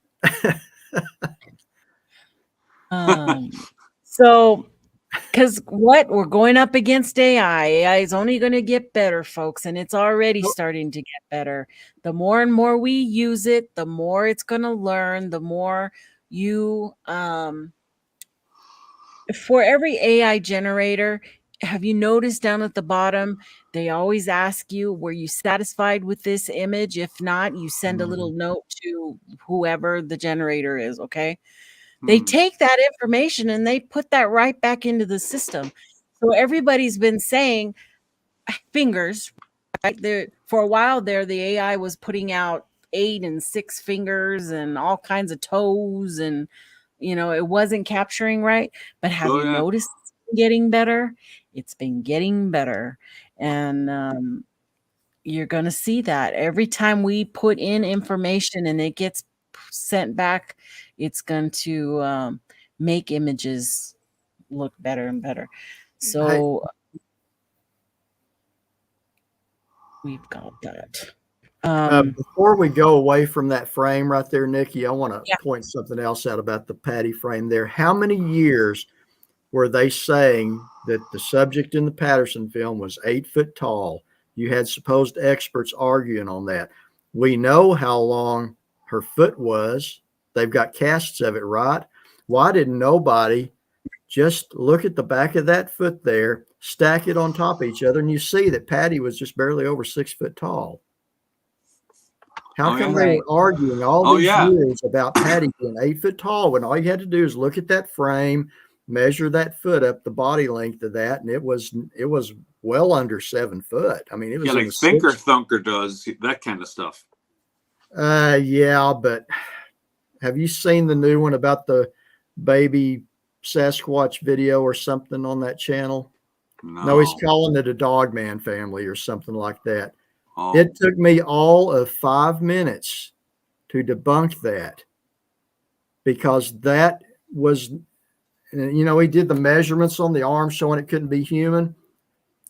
So, because we're going up against AI. AI is only going to get better, folks, and it's already starting to get better. The more and more we use it, the more it's going to learn. The more you for every AI generator, have you noticed down at the bottom, they always ask you, were you satisfied with this image? If not, you send a little note to whoever the generator is, okay? They take that information and they put that right back into the system. So everybody's been saying fingers, right? For a while there, the AI was putting out 8 and 6 fingers and all kinds of toes, and you know, it wasn't capturing right. But have you noticed it's been getting better? It's been getting better. And you're going to see that every time we put in information and it gets sent back, it's going to make images look better and better. So we've got that. Before we go away from that frame right there, Nikki, I want to point something else out about the Patty frame there. How many years were they saying that the subject in the Paterson film was 8 foot tall? You had supposed experts arguing on that. We know how long her foot was. They've got casts of it, right? Why didn't nobody just look at the back of that foot there, stack it on top of each other, and you see that Patty was just barely over 6 foot tall? How come they were arguing all these years about Patty being 8 foot tall when all you had to do is look at that frame, measure that foot up, the body length of that, and it was well under 7 foot. I mean, it was like Thinker Thunker does that kind of stuff. Yeah, but have you seen the new one about the baby Sasquatch video or something on that channel? No, he's calling it a Dogman family or something like that. It took me all of 5 minutes to debunk that, because that was, you know, he did the measurements on the arm showing it couldn't be human.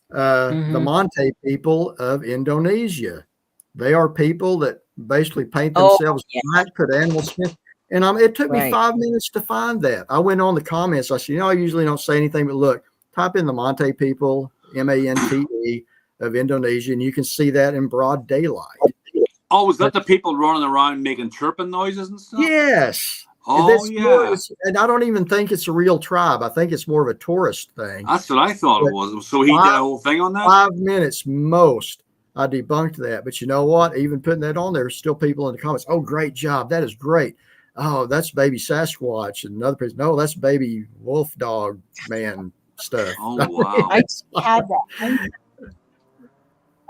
The Monte people of Indonesia, they are people that basically paint themselves black, put animal skin. And it took me 5 minutes to find that. I went on the comments. I said, you know, I usually don't say anything, but look, type in the Monte people, MANTE, of Indonesia, and you can see that in broad daylight. Oh, is that the people running around making chirping noises and stuff? Yes. Oh, yeah. And I don't even think it's a real tribe. I think it's more of a tourist thing. That's what I thought it was. So he did a whole thing on that? 5 minutes most. I debunked that. But you know what? Even putting that on, there's still people in the comments. Oh, great job. That is great. Oh, that's baby Sasquatch. And another person, no, that's baby wolf dog man stuff. Oh, wow. I just had that.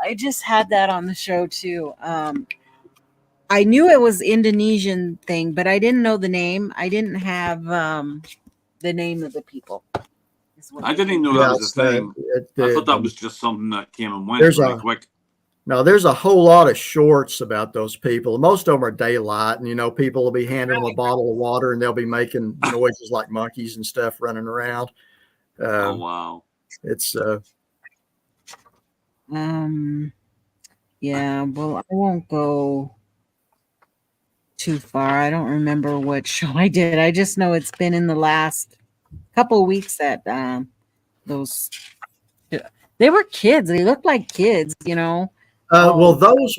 I just had that on the show too. I knew it was Indonesian thing, but I didn't know the name. I didn't have the name of the people. I didn't even know that was a thing. I thought that was just something that came and went really quick. Now, there's a whole lot of shorts about those people. Most of them are daylight, and people will be handing them a bottle of water, and they'll be making noises like monkeys and stuff running around. Oh wow! It's yeah. Well, I won't go too far. I don't remember what show I did. I just know it's been in the last couple of weeks that those they were kids. They looked like kids, well, those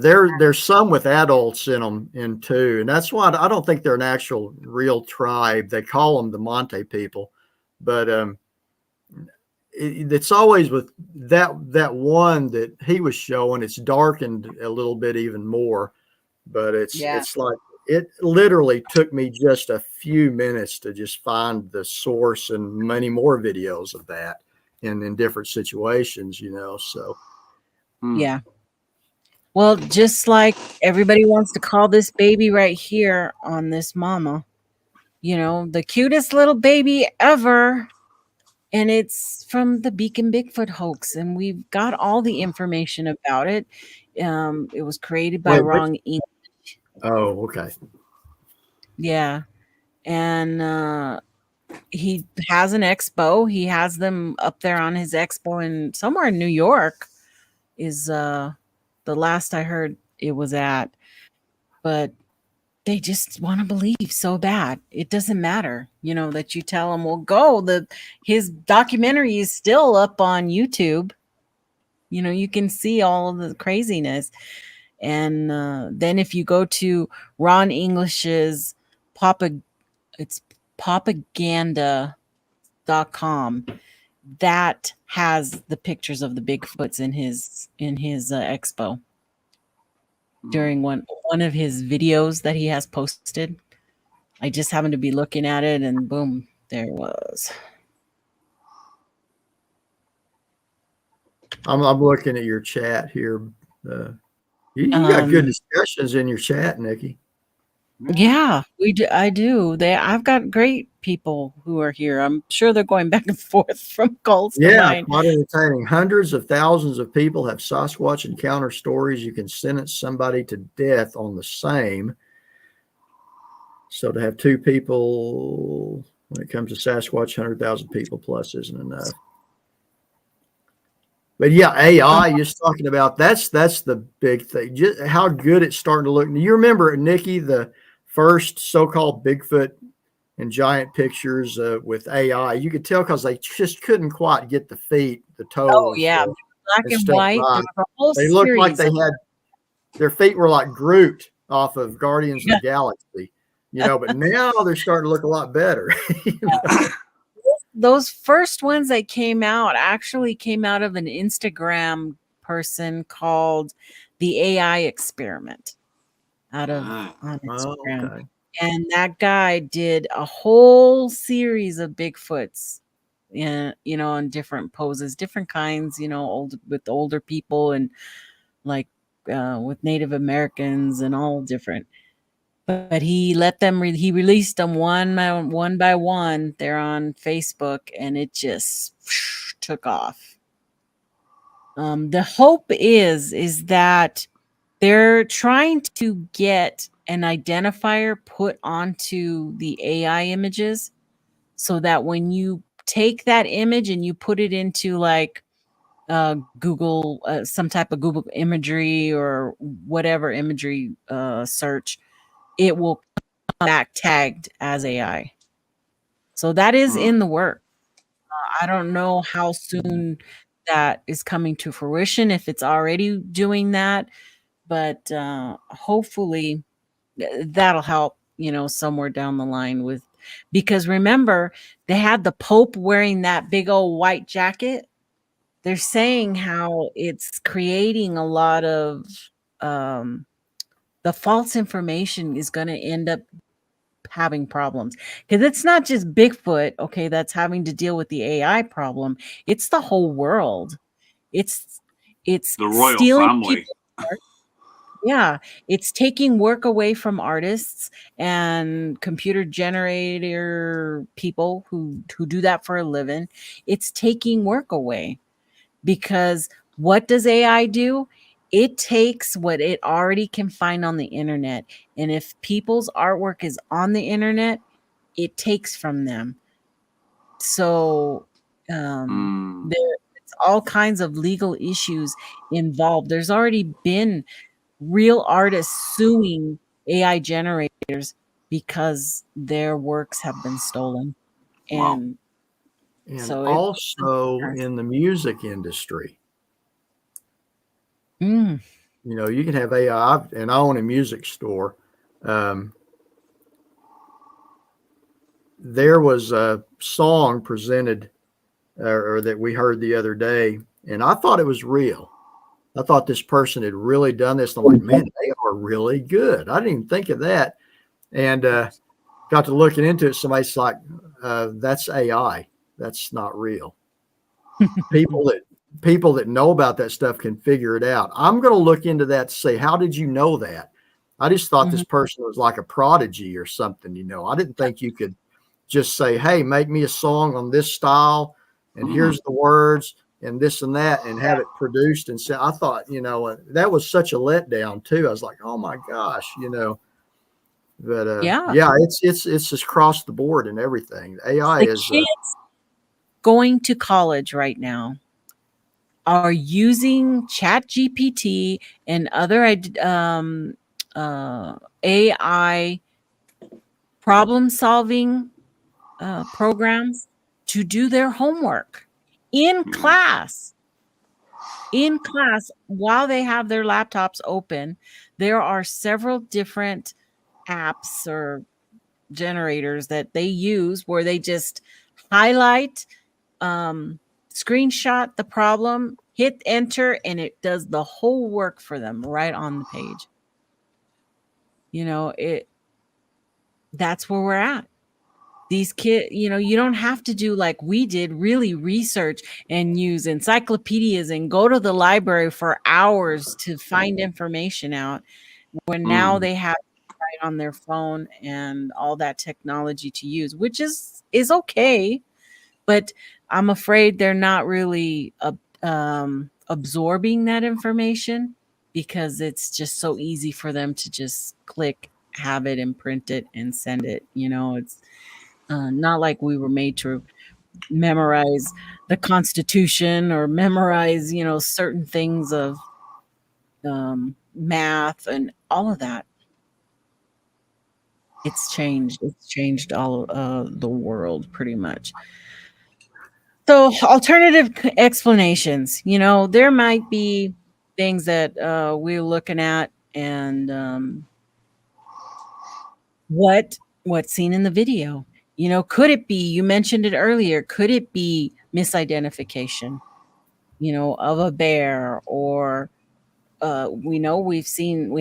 there's some with adults in them in too, and that's why I don't think they're an actual real tribe. They call them the Monte people, but it's always with that one that he was showing. It's darkened a little bit even more, but it's like it literally took me just a few minutes to just find the source and many more videos of that in different situations, so. Yeah. Well, just like everybody wants to call this baby right here on this mama, the cutest little baby ever. And it's from the Beacon Bigfoot hoax. And we've got all the information about it. It was created by Wrong English. Oh, okay. Yeah. And he has an expo. He has them up there on his expo in somewhere in New York is the last I heard it was at. But they just want to believe so bad. It doesn't matter, that you tell them, well, go. His documentary is still up on YouTube. You can see all of the craziness. And then if you go to Ron English's it's propaganda.com, that has the pictures of the Bigfoots in his expo during one of his videos that he has posted. I just happened to be looking at it, and boom, there it was. I'm looking at your chat here. You got good discussions in your chat, Nikki. Yeah, we do. I do. I've got great people who are here. I'm sure they're going back and forth from calls to mine. Quite entertaining. Hundreds of thousands of people have Sasquatch encounter stories. You can sentence somebody to death on the same. So to have two people when it comes to Sasquatch, 100,000 people plus isn't enough. But yeah, AI, you're talking about, that's the big thing. Just how good it's starting to look. You remember, Nikki, the first so-called Bigfoot and giant pictures with AI, you could tell because they just couldn't quite get the feet, the toes. Oh yeah, black and white. They looked like they had their feet were like Groot off of Guardians of the Galaxy, But now they're starting to look a lot better. Those first ones that came out actually came out of an Instagram person called the AI Experiment on Instagram. Okay. And that guy did a whole series of Bigfoots in different poses, different kinds, with older people and like with Native Americans and all different. But he let them. He released them one by one. They're on Facebook, and it just took off. The hope is that they're trying to get an identifier put onto the AI images, so that when you take that image and you put it into like Google, some type of Google imagery or whatever imagery search, it will come back tagged as AI. So that is in the work. I don't know how soon that is coming to fruition, if it's already doing that, but hopefully that'll help, somewhere down the line because remember, they had the Pope wearing that big old white jacket. They're saying how it's creating a lot of the false information is going to end up having problems, because it's not just Bigfoot, okay, that's having to deal with the AI problem. It's the whole world. It's the royal family. Yeah, it's taking work away from artists and computer generator people who do that for a living. It's taking work away, because what does AI do? it takes what it already can find on the internet. And if people's artwork is on the internet, it takes from them. So it's all kinds of legal issues involved. There's already been real artists suing AI generators because their works have been stolen. And so also in the music industry, you know, you can have AI, and I own a music store. There was a song presented or that we heard the other day, and I thought it was real. I thought this person had really done this. And I'm like, man, they are really good. I didn't even think of that. And got to looking into it. Somebody's like, that's AI. That's not real. People that know about that stuff can figure it out. I'm going to look into that to say, how did you know that? I just thought this person was like a prodigy or something. You know, I didn't think you could just say, hey, make me a song on this style, and here's the words and this and that, and have it produced. And so I thought, you know, that was such a letdown too. I was like, oh my gosh, you know, but it's just across the board and everything. AI is kids going to college right now are using ChatGPT and other AI problem solving programs to do their homework in class. In class, while they have their laptops open, there are several different apps or generators that they use where they just highlight, screenshot the problem, hit enter, and it does the whole work for them right on the page. You know, that's where we're at. These kids, you know, you don't have to do like we did, really research and use encyclopedias and go to the library for hours to find information out, when now they have it right on their phone and all that technology to use, which is okay. But I'm afraid they're not really absorbing that information, because it's just so easy for them to just click, have it, and print it and send it. You know, it's not like we were made to memorize the Constitution or memorize, you know, certain things of math and all of that. It's changed. It's changed all the world pretty much. So alternative explanations, you know, there might be things that we're looking at, and what's seen in the video. You know, could it be, you mentioned it earlier, could it be misidentification, you know, of a bear? Or we know we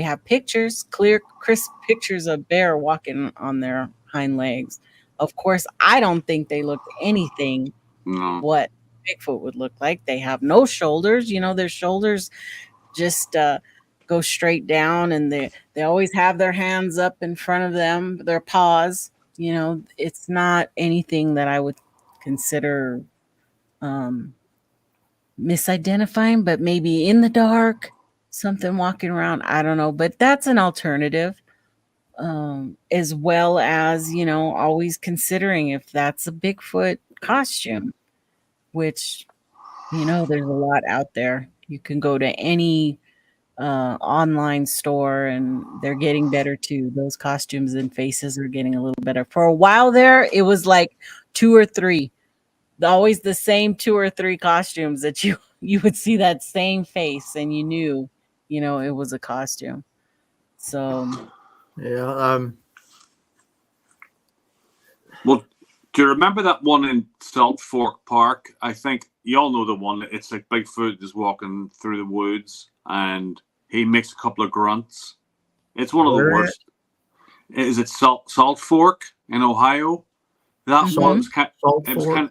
have pictures, clear, crisp pictures of bear walking on their hind legs. Of course, I don't think they look anything what Bigfoot would look like. They have no shoulders, you know, their shoulders just go straight down, and they always have their hands up in front of them, their paws. You know, it's not anything that I would consider misidentifying, but maybe in the dark, something walking around. I don't know, but that's an alternative. As well as, you know, always considering if that's a Bigfoot costume, which, you know, there's a lot out there. You can go to any online store, and they're getting better too. Those costumes and faces are getting a little better. For a while there, it was like 2 or 3, always the same 2 or 3 costumes that you would see that same face, and you knew, you know, it was a costume. So yeah. Well, do you remember that one in Salt Fork Park? I think you all know the one. It's like Bigfoot is walking through the woods, and he makes a couple of grunts. It's one of the worst. Is it Salt Fork in Ohio? That one was kind of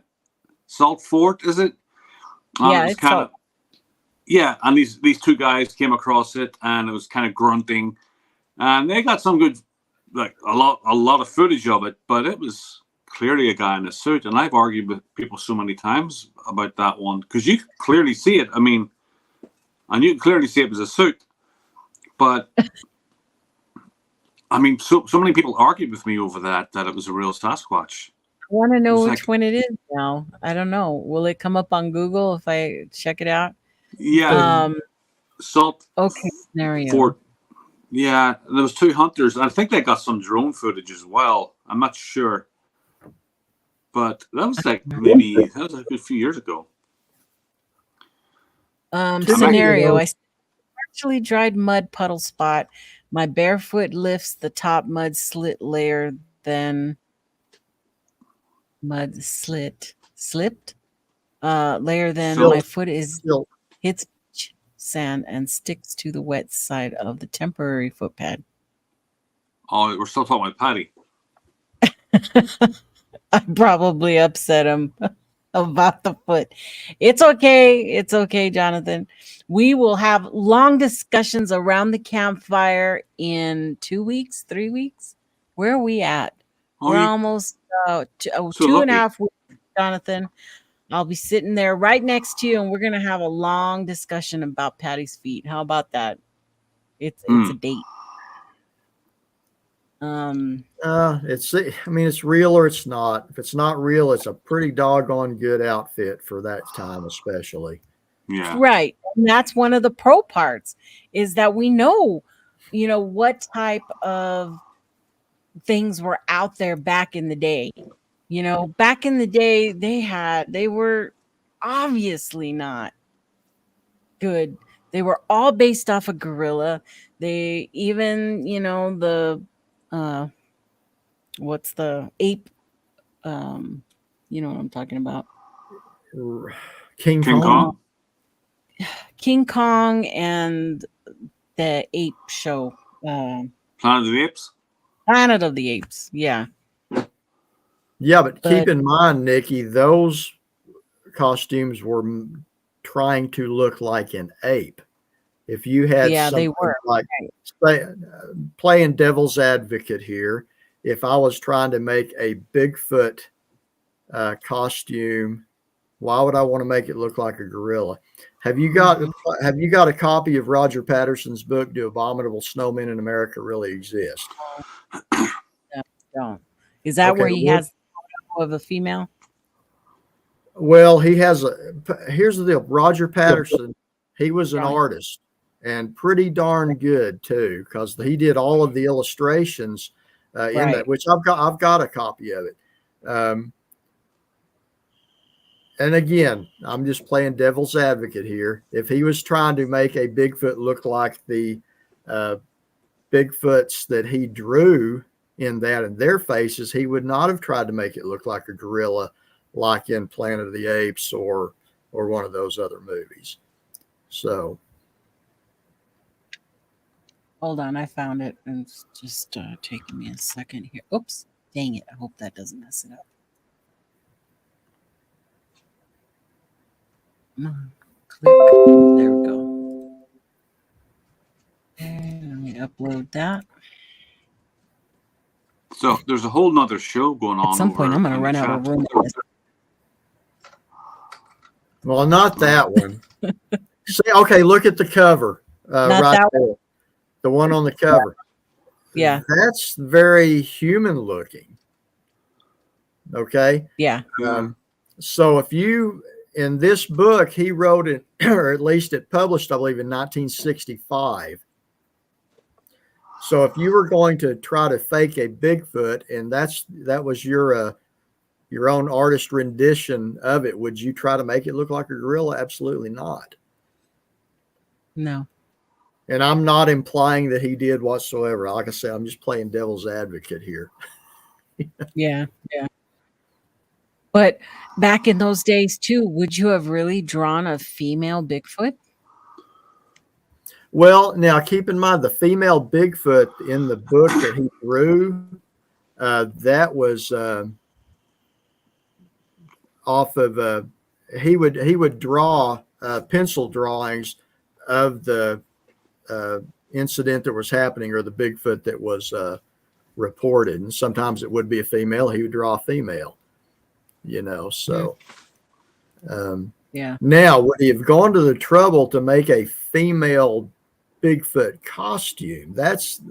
Salt Fort, is it? Yeah, it's kind of. Yeah, and these 2 guys came across it, and it was kind of grunting, and they got some good, like a lot of footage of it, but it was clearly a guy in a suit. And I've argued with people so many times about that one, because you clearly see it. I mean, and you can clearly see it was a suit. But I mean, so many people argued with me over that it was a real Sasquatch. I want to know which one it is now. I don't know. Will it come up on Google if I check it out? Yeah. Salt. Okay. Scenario. Yeah, there was 2 hunters. I think they got some drone footage as well. I'm not sure, but that was like maybe a good few years ago. Scenario: I partially dried mud puddle spot. My barefoot lifts the top mud slit layer, then mud slipped layer. Then my foot hits sand and sticks to the wet side of the temporary foot pad. Oh, we're still talking about Patty. I probably upset him about the foot. It's okay, Jonathan. We will have long discussions around the campfire in 2 weeks, 3 weeks. Where are we at? We're almost 2.5 weeks, Jonathan. I'll be sitting there right next to you, and we're going to have a long discussion about Patty's feet. How about that? It's a date. It's real or it's not. If it's not real, it's a pretty doggone good outfit for that time, especially. Yeah. Right. And that's one of the pro parts, is that we know, what type of things were out there back in the day. Back in the day, they were obviously not good. They were all based off of gorilla. They even, what's the ape? You know what I'm talking about? King Kong. King Kong and the ape show. Planet of the Apes? Planet of the Apes, yeah. Yeah, but keep in mind, Nikki, those costumes were trying to look like an ape. If you had they were like playing devil's advocate here, if I was trying to make a Bigfoot costume, why would I want to make it look like a gorilla? Have you got a copy of Roger Paterson's book, Do Abominable Snowmen in America Really Exist? Don't. Is that where he has of a female? Well, he has here's the deal. Roger Paterson, he was an artist, and pretty darn good too, because he did all of the illustrations in that, which I've got a copy of it. And again, I'm just playing devil's advocate here. If he was trying to make a Bigfoot look like the Bigfoots that he drew in that and their faces, he would not have tried to make it look like a gorilla, like in Planet of the Apes or one of those other movies. So, hold on, I found it, and it's just taking me a second here. Oops, dang it! I hope that doesn't mess it up. Click. There we go. And let me upload that. So there's a whole nother show going on. At some point, I'm going to run out of room. Well, not that one. See, okay, look at the cover right there. The one on the cover. Yeah. That's very human looking. Okay. Yeah. So if you, in this book, he wrote it, or at least it published, I believe, in 1965. So if you were going to try to fake a Bigfoot, and that was your own artist rendition of it, would you try to make it look like a gorilla? Absolutely not. No. And I'm not implying that he did whatsoever. Like I said, I'm just playing devil's advocate here. Yeah. But back in those days too, would you have really drawn a female Bigfoot? Well, now keep in mind the female Bigfoot in the book that he drew, that was off of he would draw pencil drawings of the incident that was happening, or the Bigfoot that was reported. And sometimes it would be a female. He would draw a female, so Yeah. Now, would he have gone to the trouble to make a female Bigfoot costume? That's,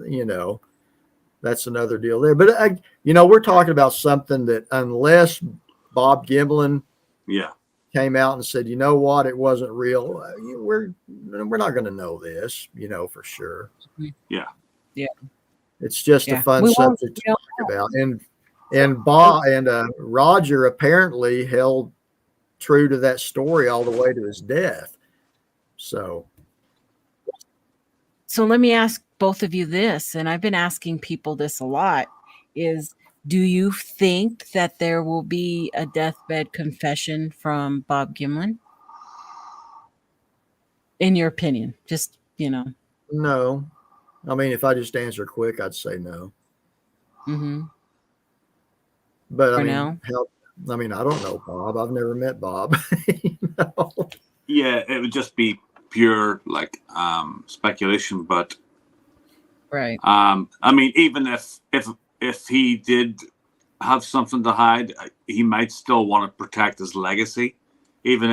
that's another deal there. But, we're talking about something that unless Bob Gimlin came out and said, you know what, it wasn't real, we're not going to know this, for sure. Yeah. Yeah. It's just a fun subject to talk about. And Bob and Roger apparently held true to that story all the way to his death. So let me ask both of you this, and I've been asking people this a lot, is do you think that there will be a deathbed confession from Bob Gimlin? In your opinion, just, No. I mean, if I just answer quick, I'd say no. Mm-hmm. But For I mean, now? I don't know Bob. I've never met Bob. Yeah, it would just be pure speculation. But right. I mean, even if he did have something to hide, he might still want to protect his legacy, even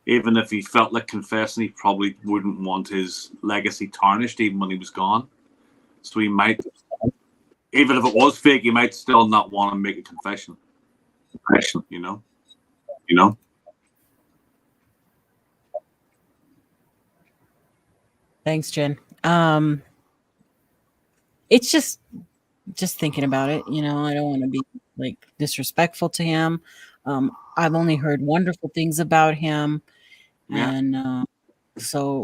if he felt like confessing, he probably wouldn't want his legacy tarnished even when he was gone. So he might, even if it was fake, he might still not want to make a confession. You know. Thanks, Jen. It's just thinking about it, I don't want to be disrespectful to him. I've only heard wonderful things about him, and so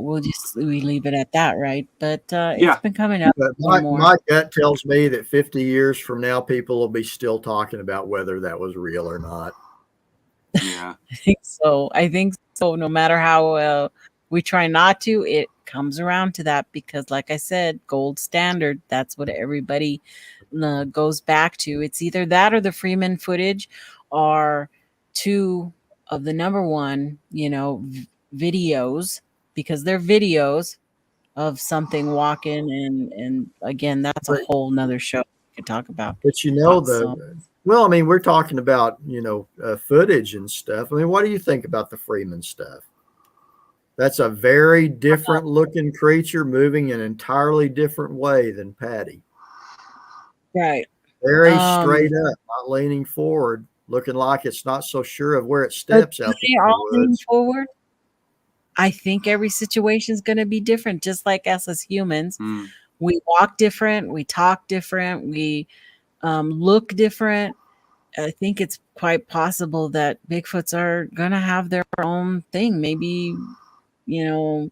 we leave it at that, right? But it's been coming up. My gut tells me that 50 years from now, people will be still talking about whether that was real or not. Yeah, I think so. No matter how we try not to, it comes around to that, because like I said, gold standard, that's what everybody goes back to. It's either that or the Freeman footage, or two of the number one, videos, because they're videos of something walking, and again, that's a whole nother show we could talk about. But well, I mean, we're talking about, footage and stuff. I mean, what do you think about the Freeman stuff? That's a very different looking creature moving an entirely different way than Patty. Right. Very straight up, not leaning forward, looking like it's not so sure of where it steps out there. All lean forward. I think every situation is going to be different, just like us as humans. We walk different, we talk different, we look different. I think it's quite possible that Bigfoots are going to have their own thing. Maybe, even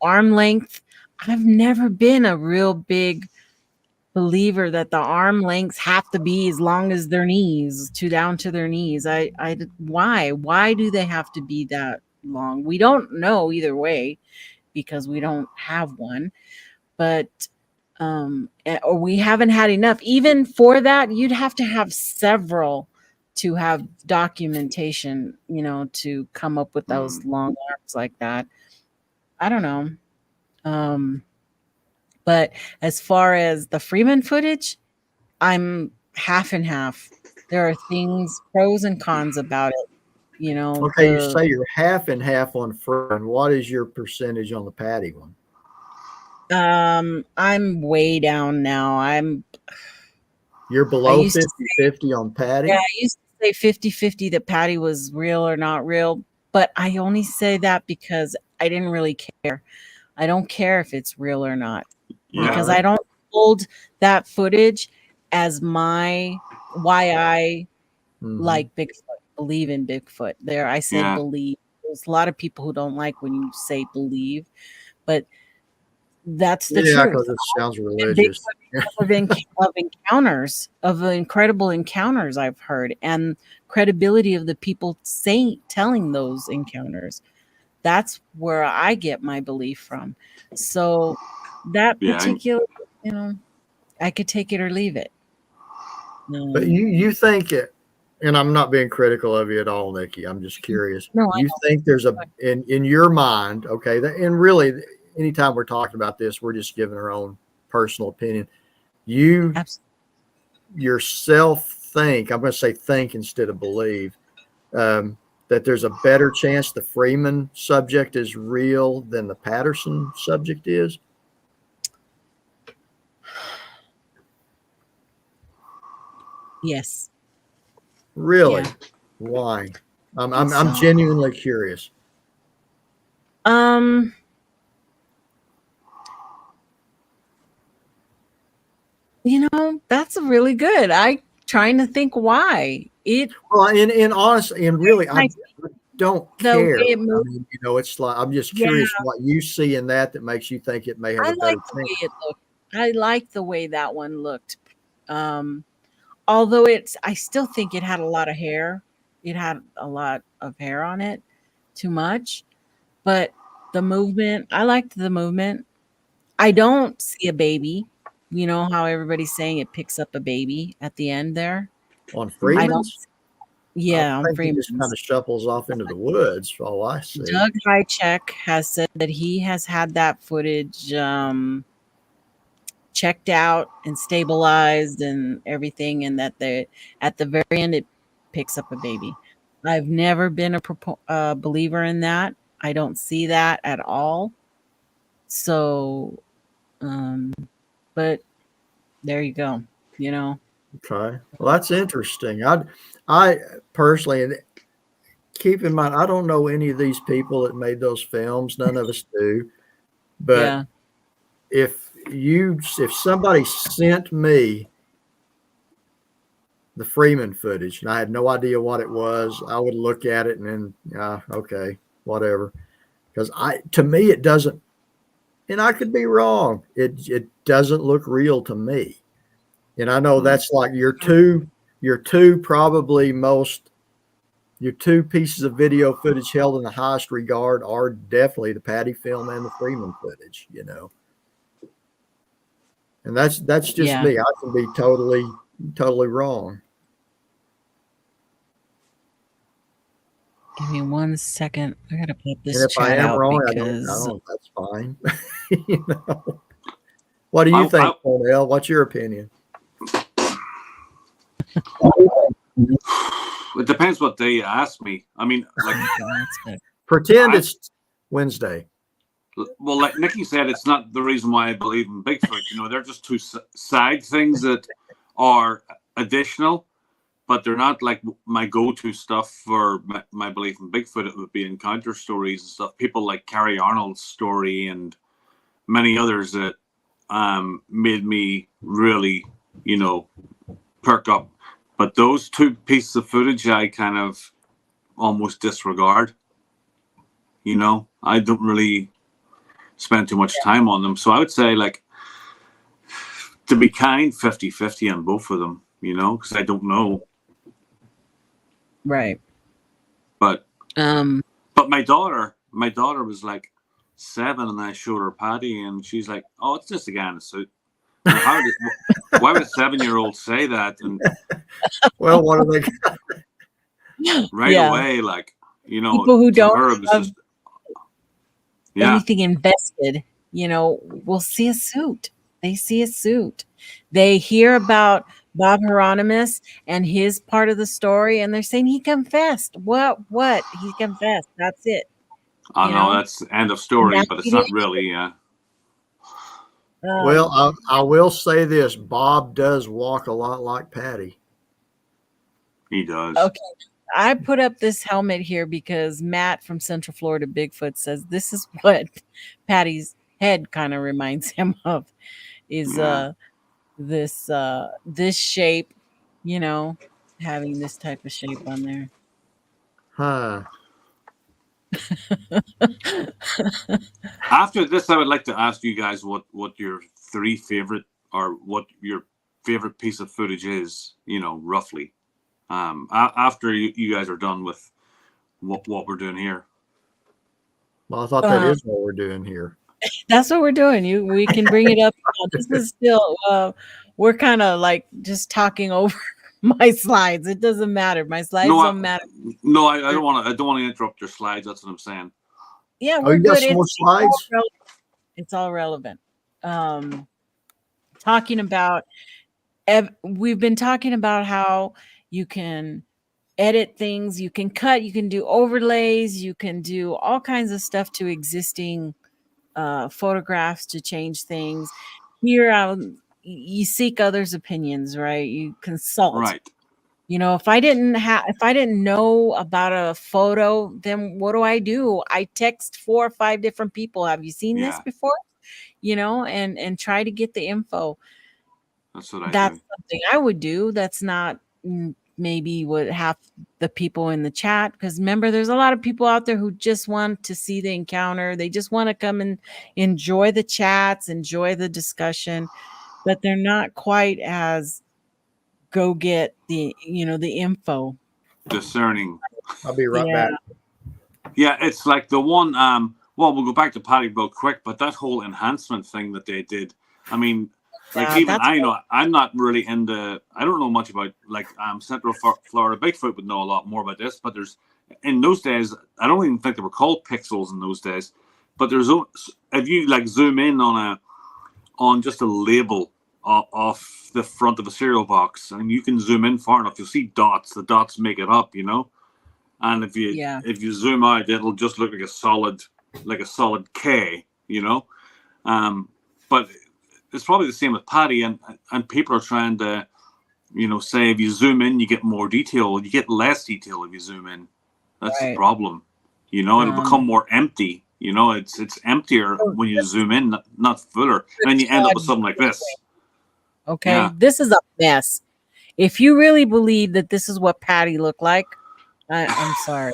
arm length. I've never been a real big believer that the arm lengths have to be as long as their knees, down to their knees. Why do they have to be that long? We don't know either way, because we don't have one, but or we haven't had enough. Even for that, you'd have to have several to have documentation, to come up with those long arms like that. I don't know. But as far as the Freeman footage, I'm half and half. There are things, pros and cons about it. Okay, you say you're half and half on Freeman. What is your percentage on the Patty one? I'm way down now. You're below 50-50 on Patty? Yeah, I used to say 50-50 that Patty was real or not real, but I only say that because I didn't really care. I don't care if it's real or not, because I don't hold that footage as why I like Bigfoot, believe in Bigfoot. There, I said believe. There's a lot of people who don't like when you say believe, but that's the truth. Because it sounds religious. of encounters, of incredible encounters I've heard, and credibility of the people telling those encounters. That's where I get my belief from. So that particular, I could take it or leave it. But you think it, and I'm not being critical of you at all, Nikki. I'm just curious. No, you think there's in your mind, okay, and really, anytime we're talking about this, we're just giving our own personal opinion. You yourself think, I'm going to say think instead of believe, that there's a better chance the Freeman subject is real than the Paterson subject is? Yes. Really? Yeah. Why? I'm genuinely curious. You know, that's really good. I trying to think why it. Well, in honestly, and really, I don't care. I mean, you know, it's like I'm just curious what you see in that makes you think it may have a better the way it looked. I like the way that one looked. Although I still think it had a lot of hair. It had a lot of hair on it, too much. But the movement, I liked the movement. I don't see a baby. You know how everybody's saying it picks up a baby at the end there? On Freeman's? Yeah, on Freeman's. He just kind of shuffles off into the woods, all I see. Doug Highcheck has said that he has had that footage checked out and stabilized and everything, and that at the very end it picks up a baby. I've never been a believer in that. I don't see that at all. So, but there you go. You know. Okay. Well, that's interesting. I personally, and keep in mind, I don't know any of these people that made those films. None of us do. But if somebody sent me the Freeman footage and I had no idea what it was, I would look at it and then, okay, whatever. Because to me, it doesn't, and I could be wrong. It doesn't look real to me. And I know that's like your two pieces of video footage held in the highest regard are definitely the Patty film and the Freeman footage, you know. And that's just me. I can be totally wrong. Give me 1 second. I gotta put this. And if I am wrong, I don't. That's fine. You know. What do you think, Cornell? What's your opinion? It depends what day you ask me. I mean, like, pretend it's Wednesday. Well, like Nikki said, it's not the reason why I believe in Bigfoot. You know, they're just two side things that are additional, but they're not like my go-to stuff for my belief in Bigfoot. It would be encounter stories and stuff. People like Carrie Arnold's story and many others that made me really, you know, perk up. But those two pieces of footage, I kind of almost disregard. You know, I don't really spend too much time on them. So I would say, like, to be kind, 50-50 on both of them, you know, because I don't know. Right. But my daughter was like 7 and I showed her Patty and she's like, oh, it's just a guy in a suit. Why would a 7-year-old say that? And well, what are they right away, like, you know, people who don't have just, anything invested, you know, will see a suit. They see a suit. They hear about Bob Hieronymus and his part of the story, and they're saying he confessed. What? He confessed. That's it. I know that's the end of story, but it's not really. Well, I will say this: Bob does walk a lot like Patty. He does. Okay. I put up this helmet here because Matt from Central Florida Bigfoot says this is what Patty's head kind of reminds him of, is this shape, you know, having this type of shape on there. Huh. After this, I would like to ask you guys what your 3 favorite or what your favorite piece of footage is, you know, roughly. After you guys are done with what we're doing here. Well, I thought that is what we're doing here. That's what we're doing. We can bring it up. This is still we're kind of like just talking over my slides. It doesn't matter. My slides don't matter. No, I don't want to interrupt your slides. That's what I'm saying. Yeah, we're good. Some more slides? It's all relevant. Talking about we've been talking about how you can edit things, you can cut, you can do overlays, you can do all kinds of stuff to existing photographs to change things. Here, you seek others' opinions, right? You consult. Right. You know, if I didn't know about a photo, then what do? I text 4 or 5 different people. Have you seen this before? You know, and try to get the info. That's what I That's do. something I would do. That's not maybe what half the people in the chat, because remember, there's a lot of people out there who just want to see the encounter. They just want to come and enjoy the chats, enjoy the discussion, but they're not quite as go get the info. Discerning. I'll be right back. Yeah, it's like the one. Well, we'll go back to Patty real quick, but that whole enhancement thing that they did. I mean, like even I know I'm not really into. I don't know much about like Central Florida Bigfoot would know a lot more about this, but there's in those days I don't even think they were called pixels in those days. But there's if you like zoom in on just a label off the front of a cereal box, and you can zoom in far enough, you'll see dots. The dots make it up, you know. And if you zoom out, it'll just look like a solid K, you know. But it's probably the same with Patty, and people are trying to, you know, say if you zoom in, you get more detail. You get less detail if you zoom in. That's the problem. You know, it'll become more empty. You know, it's emptier when you zoom in, not fuller. And then you end up with something like this. Okay, this is a mess. If you really believe that this is what Patty looked like, I'm sorry.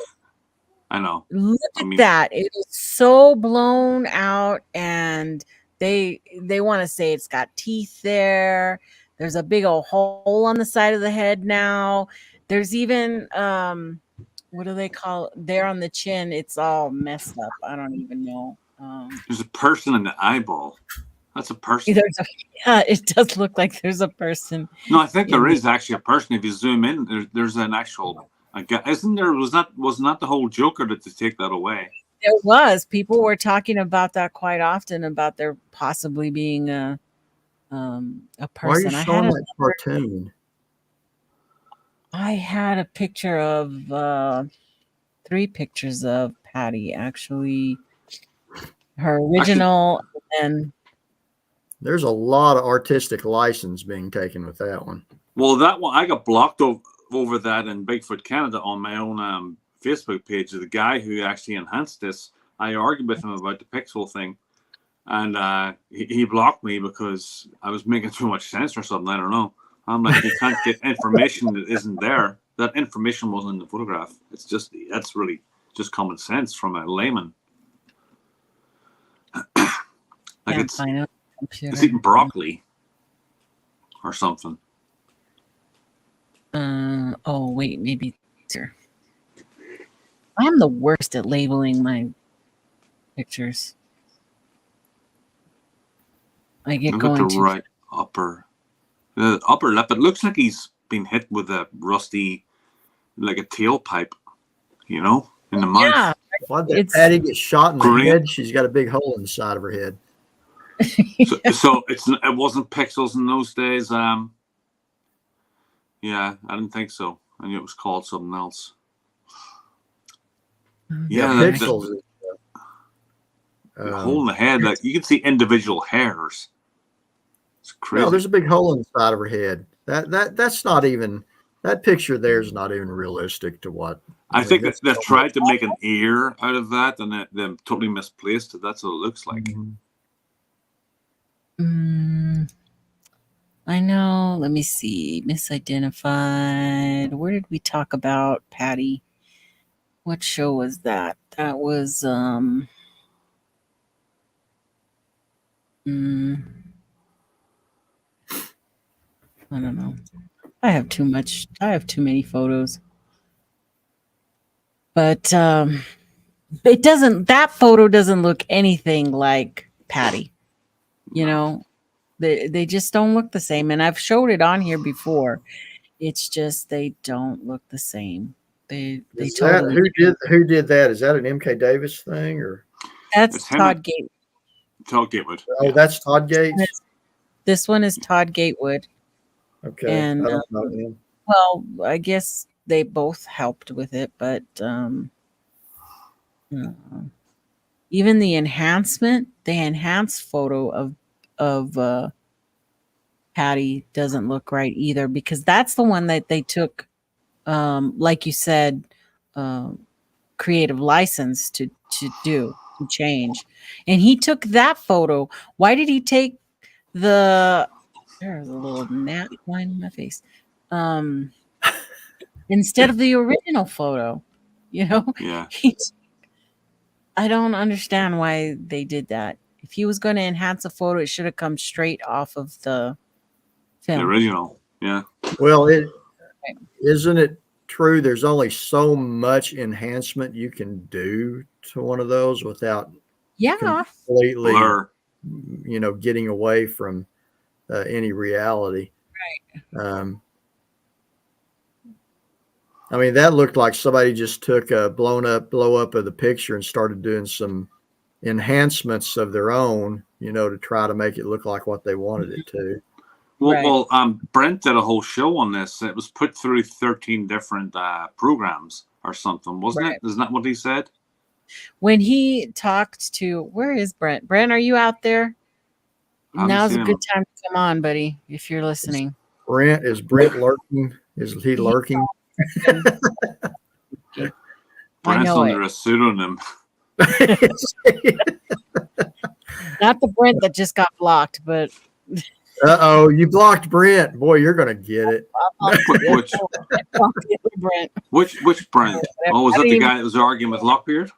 I know. Look at that. It is so blown out, and they want to say it's got teeth there. There's a big old hole on the side of the head now. There's even what do they call it? There on the chin? It's all messed up. I don't even know. There's a person in the eyeball. That's a person. It does look like there's a person. No, I think there is actually a person. If you zoom in, there's an actual. Isn't there? Wasn't that the whole Joker to take that away? There was. People were talking about that quite often, about there possibly being a person. Why are you showing that cartoon? I had a picture of 3 pictures of Patty, actually. Her original, and there's a lot of artistic license being taken with that one. Well, that one I got blocked over that in Bigfoot Canada on my own Facebook page. The guy who actually enhanced this, I argued with him about the pixel thing, and he blocked me because I was making too much sense or something. I don't know. I'm like, you can't get information that isn't there. That information wasn't in the photograph. That's really just common sense from a layman. It's eating broccoli or something. Oh wait, maybe here. I'm the worst at labeling my pictures. I get going to right upper lip. It looks like he's been hit with a rusty, like a tailpipe, you know, in the mouth. Yeah, why did Patty get shot in the head? She's got a big hole in the side of her head. So it wasn't pixels in those days. Yeah, I didn't think so. I knew it was called something else. Yeah, pixels. The hole in the head, like you can see individual hairs. It's crazy. No, there's a big hole in the side of her head. That's not even, that picture there is not even realistic to what. I think they've tried to make an ear out of that, and they've totally misplaced it. That's what it looks like. I know. Let me see. Misidentified. Where did we talk about Patty? What show was that? That was I don't know. I have too many photos. But that photo doesn't look anything like Patty. You know, they just don't look the same. And I've showed it on here before. It's just they don't look the same. They totally. Who did that? Is that an MK Davis thing, or that's Todd Gatewood? Todd Gatewood. Oh, yeah. That's Todd Gates. This one is Todd Gatewood. Okay. And I don't know him. Well, I guess they both helped with it, but even the enhanced photo of Patty doesn't look right either, because that's the one that they took, like you said, creative license to change. And he took that photo. Why did he take there's a little gnat flying in my face, instead of the original photo? Yeah. I don't understand why they did that. If he was going to enhance a photo, it should have come straight off of the film. The original. Yeah. Well, isn't it true there's only so much enhancement you can do to one of those without completely blur, getting away from any reality? Right. I mean, that looked like somebody just took a blow up of the picture and started doing some enhancements of their own, to try to make it look like what they wanted it to. Well, Brent did a whole show on this. It was put through 13 different programs or something, wasn't it? Isn't that what he said? When he talked to, where is Brent? Brent, are you out there? Now's a good time to come on, buddy, if you're listening. Is Brent lurking? Is he lurking? Brent's under a pseudonym. Not the Brent that just got blocked, but you blocked Brent. Boy, you're gonna get it. Which Brent? Oh, was that the guy that was arguing with Lockbeard?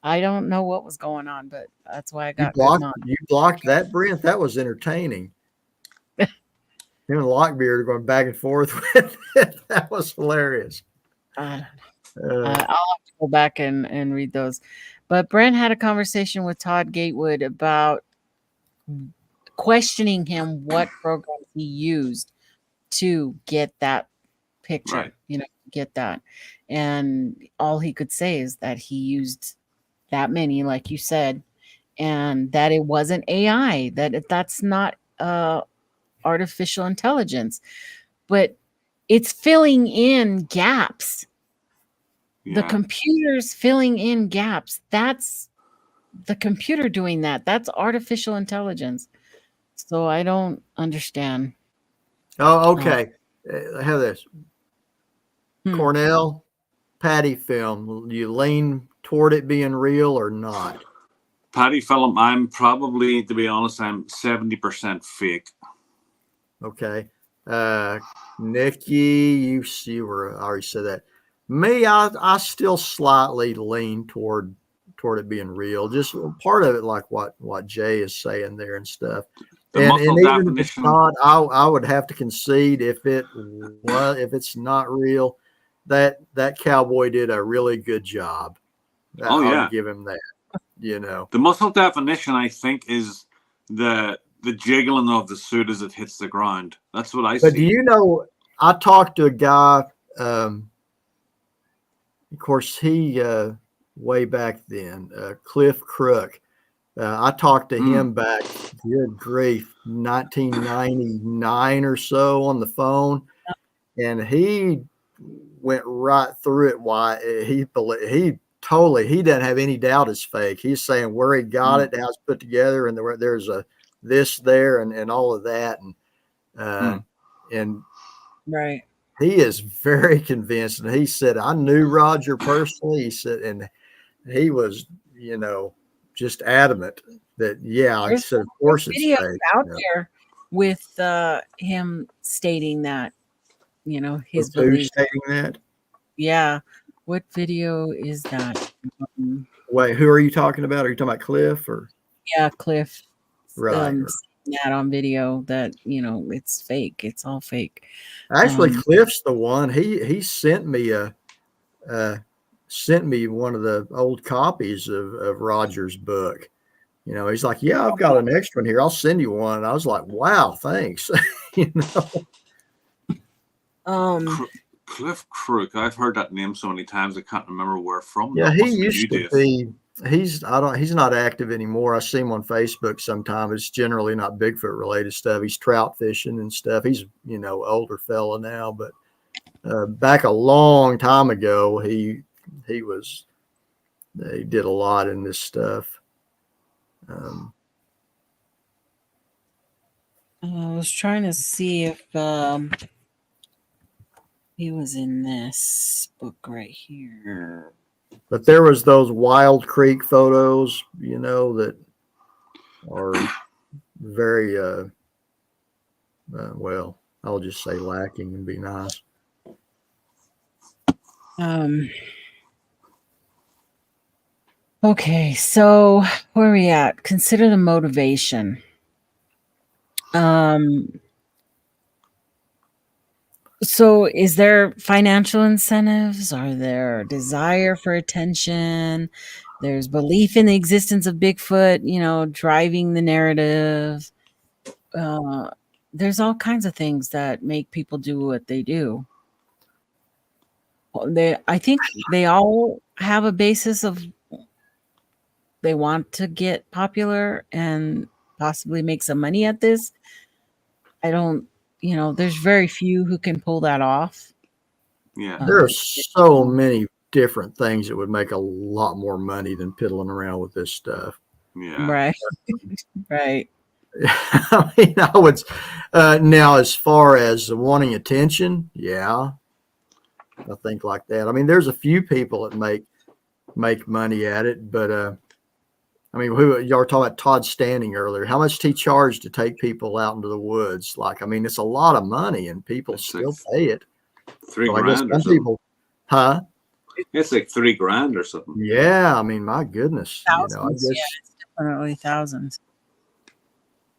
I don't know what was going on, but that's why I got you blocked that Brent. That was entertaining. Him and Lockbeard are going back and forth with it. That was hilarious. I'll have to go back and read those. But Brent had a conversation with Todd Gatewood about questioning him what program he used to get that picture, get that. And all he could say is that he used that many, like you said, and that it wasn't AI, that's not artificial intelligence, but it's filling in gaps. The computer's filling in gaps. That's the computer doing that. That's artificial intelligence. So I don't understand. Oh, okay. I have this. Cornell Patty film. Will you lean toward it being real or not? Patty film, I'm probably, to be honest, I'm 70% fake. Okay. Nikki, you were, I already said that. Me, I still slightly lean toward it being real. Just part of it, like what Jay is saying there and stuff. And even if it's not, I would have to concede if it's not real, that cowboy did a really good job. I'll give him that. The muscle definition, I think, is the jiggling of the suit as it hits the ground. That's what I see. But do you know, I talked to a guy, of course, he way back then, Cliff Crook. I talked to him back, good grief, 1999 or so on the phone, and he went right through it. Why he doesn't have any doubt it's fake. He's saying where he got it, how it's put together, and there's a this there and all of that, and right. He is very convinced, and he said, I knew Roger personally. He said, and he was, just adamant that, I said, of course it's fake. Out there with him stating that, his belief. Stating that? Yeah. What video is that? Wait, who are you talking about? Are you talking about Cliff or? Yeah, Cliff. Right. That on video that it's fake. It's all fake. Actually, Cliff's the one. He sent me one of the old copies of Roger's book. He's like, yeah, I've got an extra one here. I'll send you one. And I was like, wow, thanks. Cliff Crook. I've heard that name so many times I can't remember where from. Yeah, he used to be. He's not active anymore. I see him on Facebook sometime. It's generally not Bigfoot related stuff. He's trout fishing and stuff. He's older fella now, but back a long time ago, he did a lot in this stuff. I was trying to see if he was in this book right here. But there was those Wild Creek photos, that are very, well, I'll just say lacking and be nice. Okay, so where are we at? Consider the motivation. So is there financial incentives? Are there desire for attention? There's belief in the existence of Bigfoot, driving the narrative. There's all kinds of things that make people do what they do. I think they all have a basis of they want to get popular and possibly make some money at this. I don't, there's very few who can pull that off. Yeah. There are so many different things that would make a lot more money than piddling around with this stuff. Yeah. Right. Right. I mean, I would, now as far as wanting attention, yeah, I think like that. I mean, there's a few people that make money at it, but, I mean, y'all were talking about Todd Standing earlier. How much did he charge to take people out into the woods? Like, I mean, it's a lot of money, and people still pay it. $3 grand or something. People, huh? It's like $3 grand or something. Yeah, I mean, my goodness. Thousands, I guess, yeah, it's definitely thousands.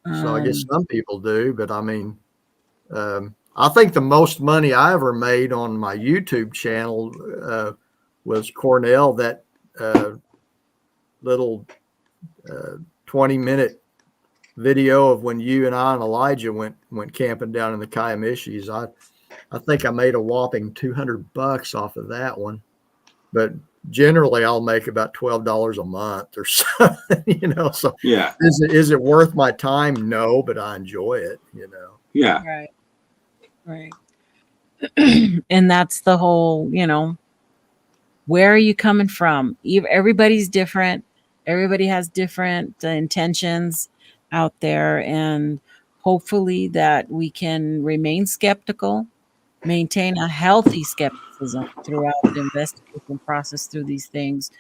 So I guess some people do, but I mean, I think the most money I ever made on my YouTube channel was Cornell, that little 20-minute video of when you and I and Elijah went camping down in the Kiamichis. I think I made a whopping $200 off of that one, but generally I'll make about $12 a month or something, so yeah. Is it worth my time? No, but I enjoy it, Yeah. Right. And that's the whole, where are you coming from? Everybody's different. Everybody has different intentions out there, and hopefully that we can remain skeptical, maintain a healthy skepticism throughout the investigation process through these things,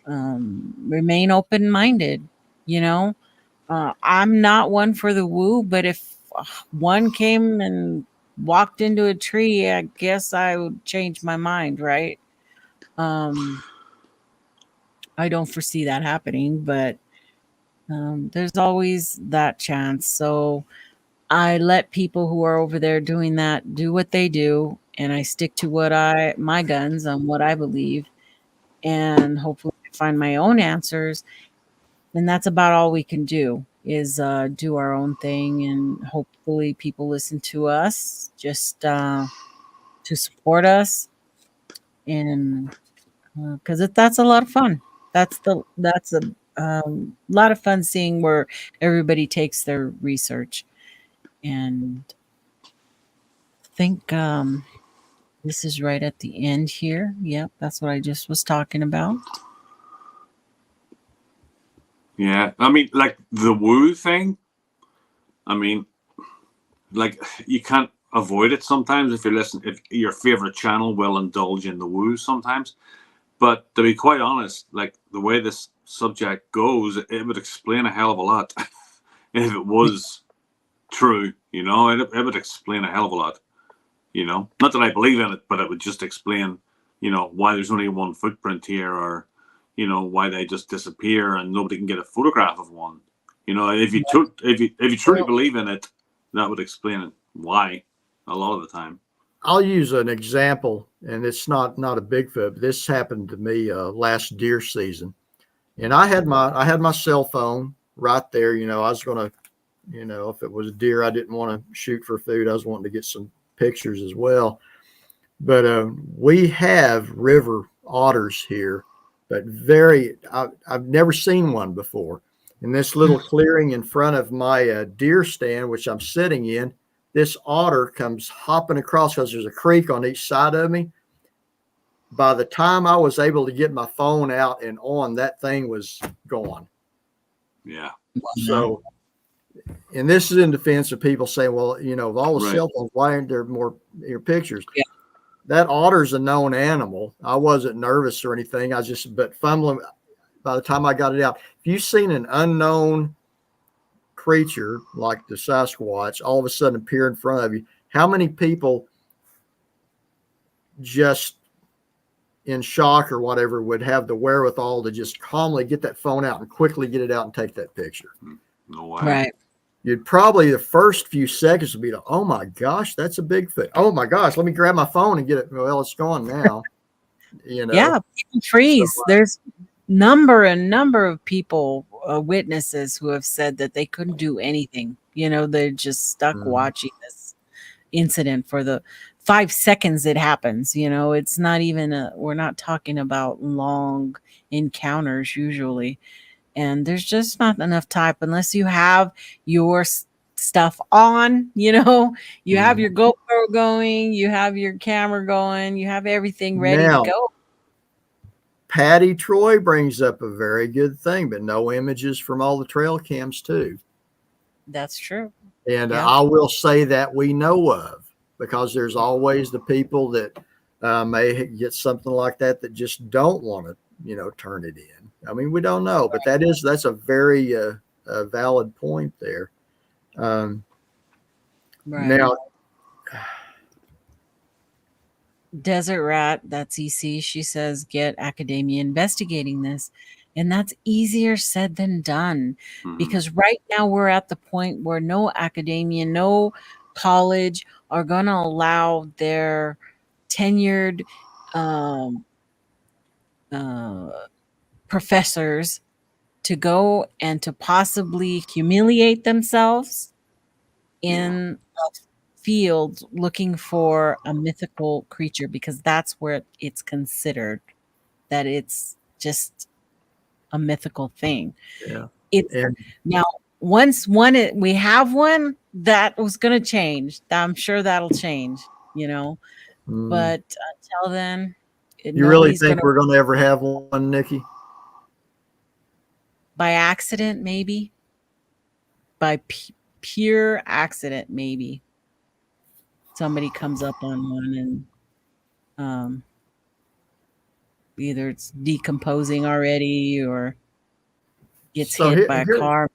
remain open-minded. I'm not one for the woo, but if one came and walked into a tree, I guess I would change my mind, right? I don't foresee that happening, but there's always that chance. So I let people who are over there doing that do what they do, and I stick to my guns on what I believe, and hopefully find my own answers. And that's about all we can do, is do our own thing, and hopefully people listen to us just to support us, and because that's a lot of fun. That's a lot of fun seeing where everybody takes their research. And I think this is right at the end here. Yep, that's what I just was talking about. Yeah, I mean, like the woo thing, I mean, like you can't avoid it sometimes if your favorite channel will indulge in the woo sometimes. But to be quite honest, like the way this subject goes, it would explain a hell of a lot if it was true, it would explain a hell of a lot, not that I believe in it, but it would just explain, why there's only one footprint here, or, why they just disappear and nobody can get a photograph of one. If you truly believe in it, that would explain it, why a lot of the time. I'll use an example, and it's not a Bigfoot, but this happened to me last deer season. And I had my cell phone right there. I was going to, if it was a deer I didn't want to shoot for food, I was wanting to get some pictures as well. But we have river otters here, but I've never seen one before. In this little clearing in front of my deer stand, which I'm sitting in, this otter comes hopping across because there's a creek on each side of me. By the time I was able to get my phone out and on, that thing was gone. Yeah. So, and this is in defense of people saying, well, you know, of all the cell phones, why aren't there more pictures? Yeah. That otter's a known animal. I wasn't nervous or anything. I just, but fumbling by the time I got it out. If you've seen an unknown creature like the Sasquatch all of a sudden appear in front of you, how many people just in shock or whatever would have the wherewithal to just calmly get that phone out and quickly get it out and take that picture? No way. Right. You'd probably the first few seconds would be like, oh my gosh, that's a Bigfoot. Oh my gosh, let me grab my phone and get it. Well, it's gone now. You know. Yeah, people freeze. So, there's number of people, witnesses who have said that they couldn't do anything. You know, they're just stuck watching this incident for the 5 seconds it happens. You know, it's not even we're not talking about long encounters usually. And there's just not enough time unless you have your stuff on, you know, you have your GoPro going, you have your camera going, you have everything ready to go. Patty Troy brings up a very good thing, but no images from all the trail cams too. That's true. And I will say that we know of, because there's always the people that may get something like that just don't want to, you know, turn it in. I mean, we don't know, but that's a very valid point there. Now, Desert Rat, that's EC, she says, get academia investigating this. And that's easier said than done, because right now we're at the point where no academia, no college are going to allow their tenured professors to go and to possibly humiliate themselves in a field looking for a mythical creature, because that's where it's considered that it's just a mythical thing. Now once we have one, that was going to change. I'm sure that'll change, you know, but until then, you really think we're going to ever have one, Nikki? By accident, maybe. By pure accident, maybe. Somebody comes up on one and either it's decomposing already or gets hit by a car.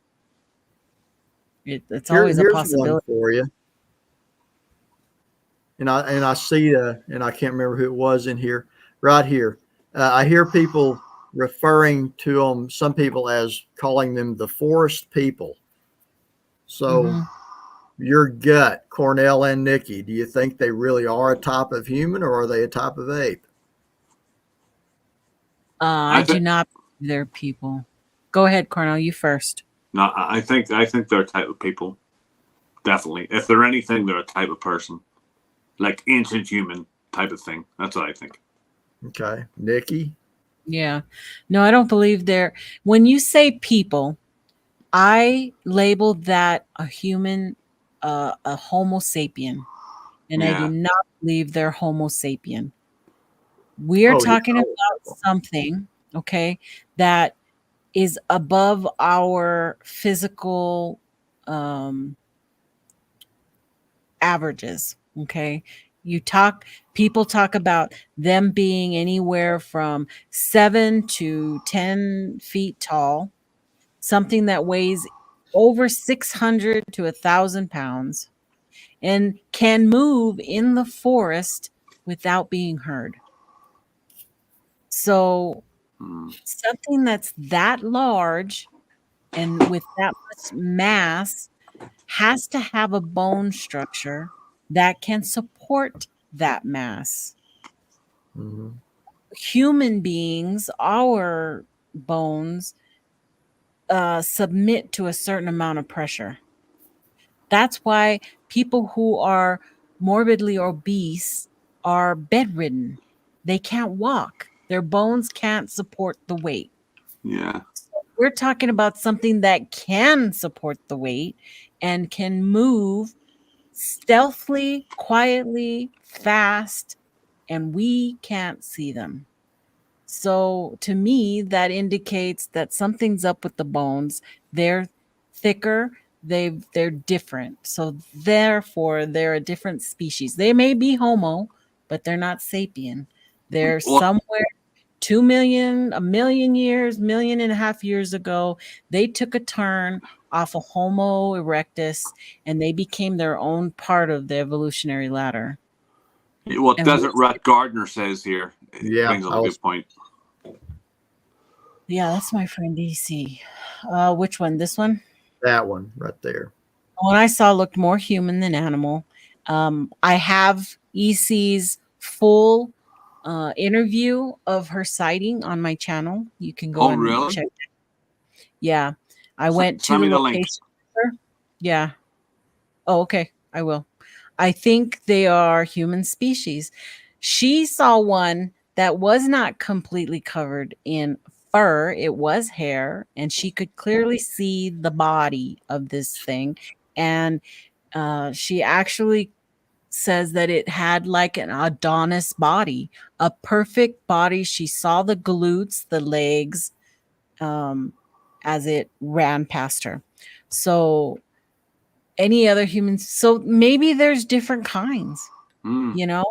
It's always a possibility for you. And I see and I can't remember who it was in here, right here. I hear people referring to them, some people, as calling them the forest people. So your gut, Cornell and Nikki, do you think they really are a type of human, or are they a type of ape? I do not believe they're people. Go ahead, Cornell, you first. No, I think they're a type of people. Definitely. If they're anything, they're a type of person. Like ancient human type of thing. That's what I think. Okay. Nikki? Yeah. No, I don't believe they're. When you say people, I label that a human, a Homo sapien. And I do not believe they're Homo sapien. We're talking about something, okay, that is above our physical averages, okay? People talk about them being anywhere from 7 to 10 feet tall, something that weighs over 600 to 1,000 pounds, and can move in the forest without being heard. So something that's that large and with that much mass has to have a bone structure that can support that mass. Human beings, our bones submit to a certain amount of pressure. That's why people who are morbidly obese are bedridden. They can't walk. Their bones can't support the weight. Yeah. So we're talking about something that can support the weight and can move stealthily, quietly, fast, and we can't see them. So to me, that indicates that something's up with the bones. They're thicker. They're different. So therefore, they're a different species. They may be Homo, but they're not sapien. They're somewhere 2 million, a million years, 1.5 million years ago. They took a turn off of Homo erectus, and they became their own part of the evolutionary ladder. What Desert Rat Gardner says here brings up a good point. Yeah, that's my friend DC. Which one? This one? That one right there. The one I saw looked more human than animal. I have EC's full interview of her sighting on my channel. You can go and check it. Yeah. I went to the location. Yeah. Oh, okay. I will. I think they are human species. She saw one that was not completely covered in fur. It was hair, and she could clearly see the body of this thing. And she actually says that it had like an Adonis body, a perfect body. She saw the glutes, the legs, as it ran past her. So any other humans, so maybe there's different kinds, you know,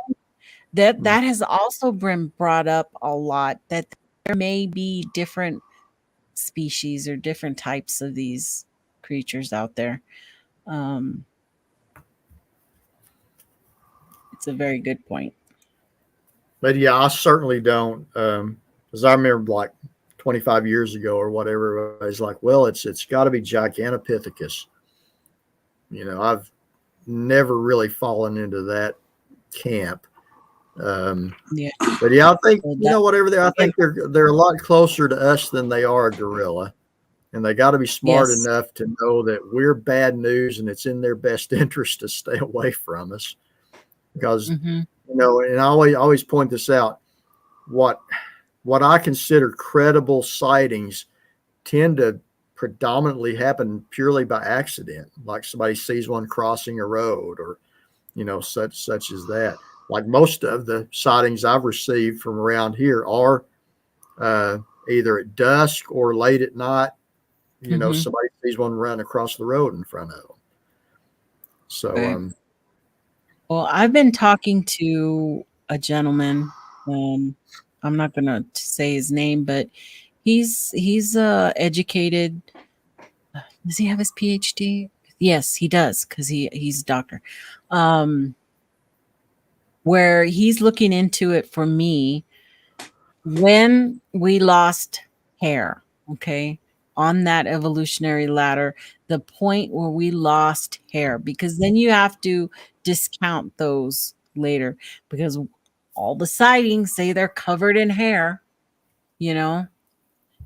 that has also been brought up a lot, that there may be different species or different types of these creatures out there. It's a very good point. But yeah, I certainly don't, because I remember like 25 years ago or whatever, everybody's like, well, it's got to be Gigantopithecus. You know, I've never really fallen into that camp. Yeah. But yeah, I think, you know, whatever I think they're a lot closer to us than they are a gorilla. And they got to be smart enough to know that we're bad news and it's in their best interest to stay away from us. Because, you know, and I always point this out, what I consider credible sightings tend to predominantly happen purely by accident. Like somebody sees one crossing a road or, you know, such as that. Like most of the sightings I've received from around here are either at dusk or late at night. You know, somebody sees one run across the road in front of them. So, well, I've been talking to a gentleman. I'm not going to say his name, but he's educated. Does he have his PhD? Yes, he does, because he's a doctor. Where he's looking into it for me when we lost hair, okay, on that evolutionary ladder, the point where we lost hair, because then you have to discount those later, because all the sightings say they're covered in hair, you know.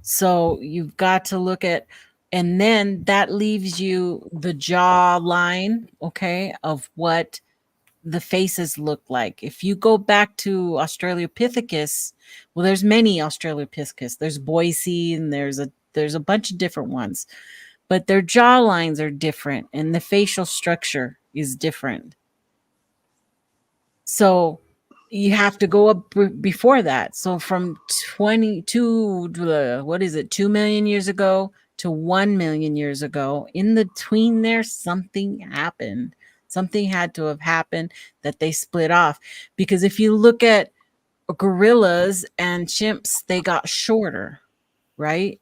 So you've got to look at, and then that leaves you the jaw line, okay, of what the faces look like. If you go back to Australopithecus, well, there's many Australopithecus. There's Boise, and there's a bunch of different ones, but their jaw lines are different, and the facial structure is different. So you have to go up before that. So from 2 million years ago to 1 million years ago, in between there, something happened. Something had to have happened that they split off. Because if you look at gorillas and chimps, they got shorter, right?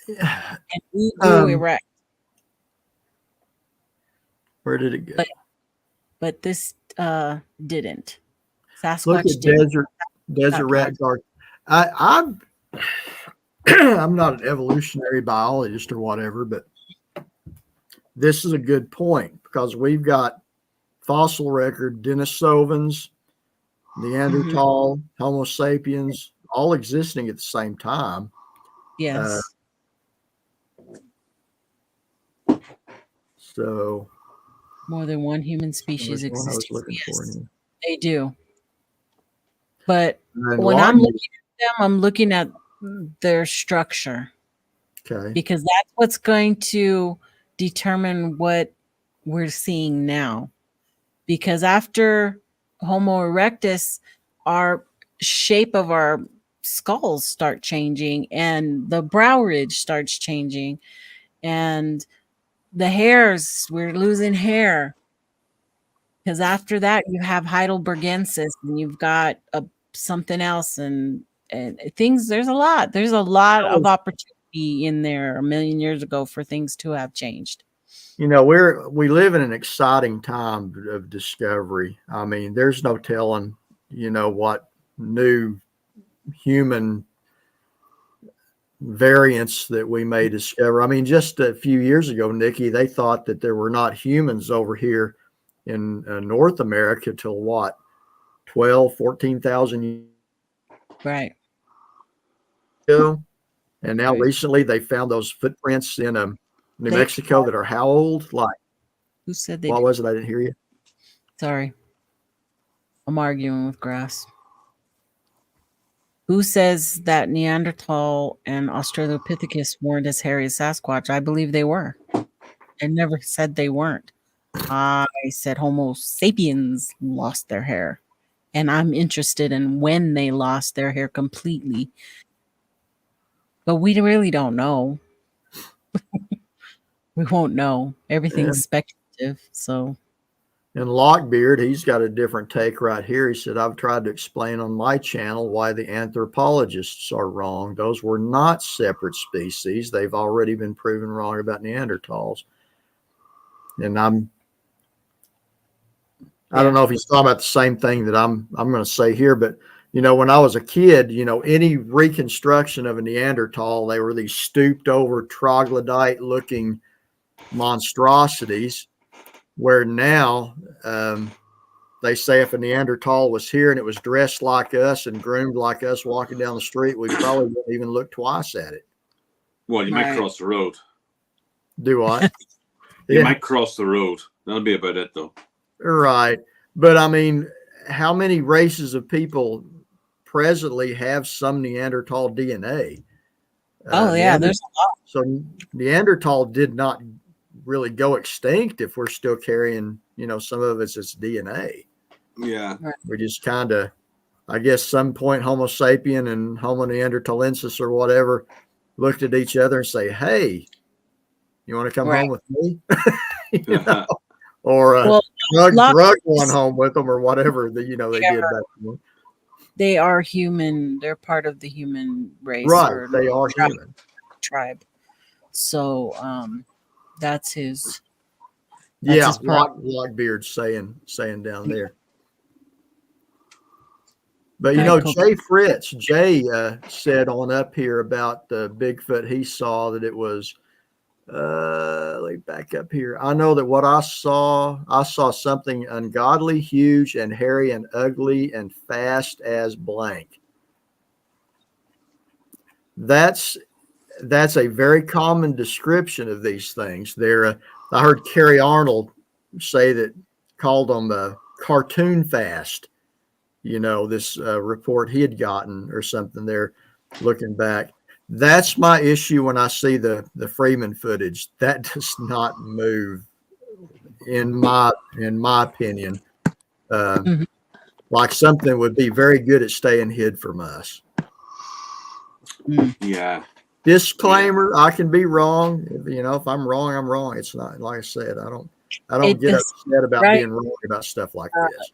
Yeah. And we grew erect. Where did it go? But this didn't. Sasquatch Look at didn't. Desert Rat Guard. I'm not an evolutionary biologist or whatever, but this is a good point, because we've got fossil record, Denisovans, Neanderthal, Homo sapiens, all existing at the same time. Yes. So more than one human species exists. Yes, they do. But when I'm looking at them, I'm looking at their structure. Okay. Because that's what's going to determine what we're seeing now. Because after Homo erectus, our shape of our skulls start changing, and the brow ridge starts changing, and the hairs, we're losing hair. Because after that, you have Heidelbergensis, and you've got something else, and things. There's a lot of opportunity in there a million years ago for things to have changed. You know, we live in an exciting time of discovery. I mean, there's no telling, you know, what new human variants that we may discover. I mean, just a few years ago, Nikki, they thought that there were not humans over here in North America till what, 12, 14,000 years Right. ago. And now recently they found those footprints in New Mexico that are how old? Like, who said they? What was it? I didn't hear you. Sorry. I'm arguing with grass. Who says that Neanderthal and Australopithecus weren't as hairy as Sasquatch? I believe they were. I never said they weren't. I said Homo sapiens lost their hair. And I'm interested in when they lost their hair completely. But we really don't know. We won't know. Everything's speculative. So, and Lockbeard, he's got a different take right here. He said, I've tried to explain on my channel why the anthropologists are wrong. Those were not separate species. They've already been proven wrong about Neanderthals. And I don't know if he's talking about the same thing that I'm going to say here, but you know, when I was a kid, you know, any reconstruction of a Neanderthal, they were these stooped over troglodyte looking monstrosities, where now they say if a Neanderthal was here and it was dressed like us and groomed like us walking down the street, we probably wouldn't even look twice at it. Well, you might cross the road. Do what? You might cross the road. That'll be about it, though. Right. But I mean, how many races of people presently have some Neanderthal DNA? there's a lot. So Neanderthal did not really go extinct if we're still carrying, you know, some of it's DNA. Yeah. We just kind of, I guess, some point Homo sapien and Homo neanderthalensis or whatever looked at each other and say, hey, you want to come home with me? You know? Or drug one home with them or whatever that, you know, they did back then. They are human. They're part of the human race. Right. They are human. Tribe. So that's his. Lockbeard saying down there. But you know, Jay Fritz, said on up here about the Bigfoot he saw that it was let me back up here. I know that what I saw something ungodly, huge and hairy and ugly and fast as blank. That's a very common description of these things. I heard Kerry Arnold say that, called them cartoon fast. You know, this report he had gotten or something there looking back. That's my issue when I see the Freeman footage. That does not move, in my opinion. Like something would be very good at staying hid from us. Yeah. Disclaimer: I can be wrong. You know, if I'm wrong, I'm wrong. It's not, like I said, I don't get upset about being wrong about stuff like this.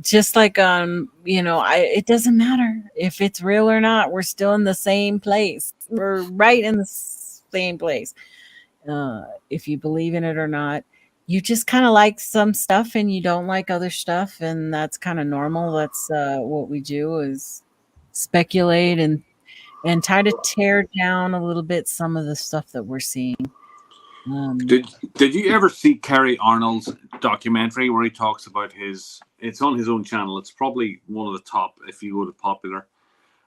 Just like you know, it doesn't matter if it's real or not. We're still in the same place. We're right in the same place. If you believe in it or not, you just kind of like some stuff and you don't like other stuff, and that's kind of normal. That's what we do, is speculate and try to tear down a little bit some of the stuff that we're seeing. Did you ever see Kerry Arnold's documentary where he talks about it's on his own channel. It's probably one of the top if you go to popular.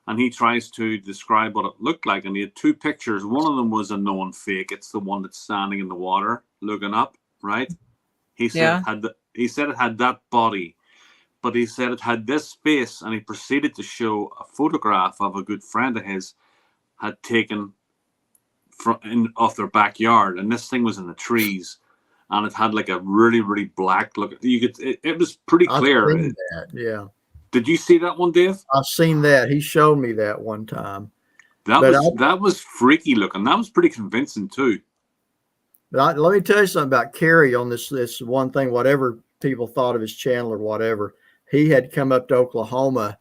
And he tries to describe what it looked like. And he had two pictures. One of them was a known fake. It's the one that's standing in the water looking up, right? He said it had that body, but he said it had this face. And he proceeded to show a photograph of a good friend of his had taken off their backyard, and this thing was in the trees, and it had like a really, really black look. It was pretty clear. I've seen that, yeah. Did you see that one, Dave? I've seen that. He showed me that one time. That was freaky looking. That was pretty convincing too. But let me tell you something about Kerry on this one thing. Whatever people thought of his channel or whatever, he had come up to Oklahoma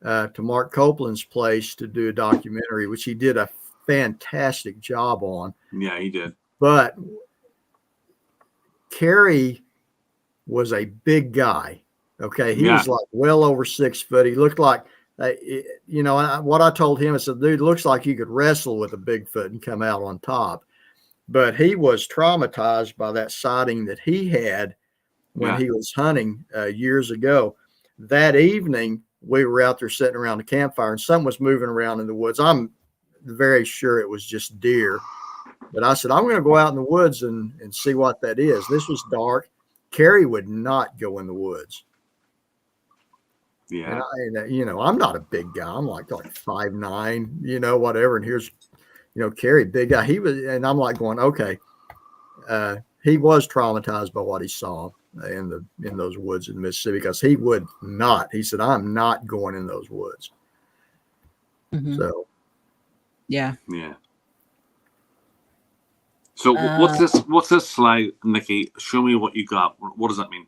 to Mark Copeland's place to do a documentary, which he did a fantastic job on. Yeah, he did. But Kerry was a big guy. Okay, he was like well over 6 foot. He looked like, what I told him, I said, dude, looks like you could wrestle with a Bigfoot and come out on top. But he was traumatized by that sighting that he had when he was hunting years ago. That evening, we were out there sitting around the campfire, and something was moving around in the woods. I'm very sure it was just deer. But I said, I'm going to go out in the woods and see what that is. This was dark. Kerry would not go in the woods. Yeah. And I'm not a big guy. I'm like 5'9", whatever. And here's, Kerry, big guy. And I'm like going, okay. He was traumatized by what he saw in those woods in Mississippi, because he would not. He said, I'm not going in those woods. Mm-hmm. So. Yeah. Yeah. So what's this slide, Nikki? Show me what you got. What does that mean?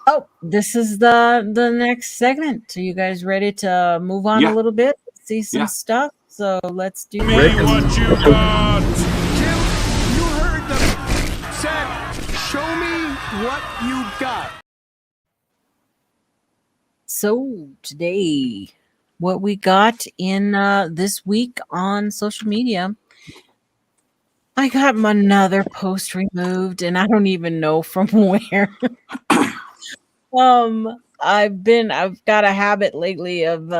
Oh, this is the next segment. So you guys ready to move on a little bit? See some stuff? So let's do that. Show me what you got. Jim, you heard them. Said, show me what you got. So today, what we got in this week on social media, I got another post removed, and I don't even know from where. I've got a habit lately of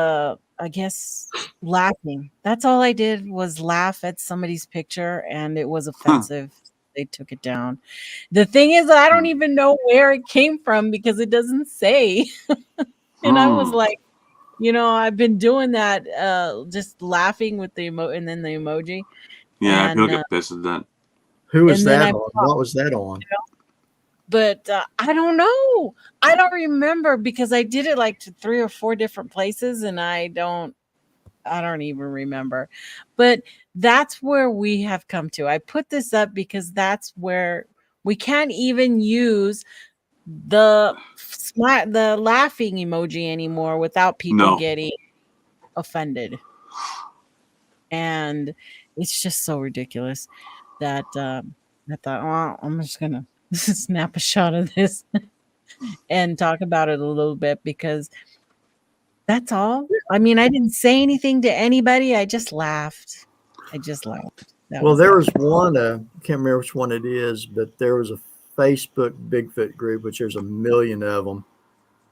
I guess laughing. That's all I did was laugh at somebody's picture, and it was offensive. They took it down. The thing is, I don't even know where it came from because it doesn't say. And I was like, I've been doing that, just laughing with the and then the emoji. Yeah, I feel like this is that. Who was that on? What was that on? But I don't know. I don't remember because I did it like to 3 or 4 different places, and I don't even remember. But that's where we have come to. I put this up because that's where we can't even use the laughing emoji anymore without people getting offended. And it's just so ridiculous that I thought, well, I'm just gonna snap a shot of this and talk about it a little bit, because that's all. I mean, I didn't say anything to anybody. I just laughed. Well, there was one, I can't remember which one it is, but there was a Facebook Bigfoot group, which there's a million of them.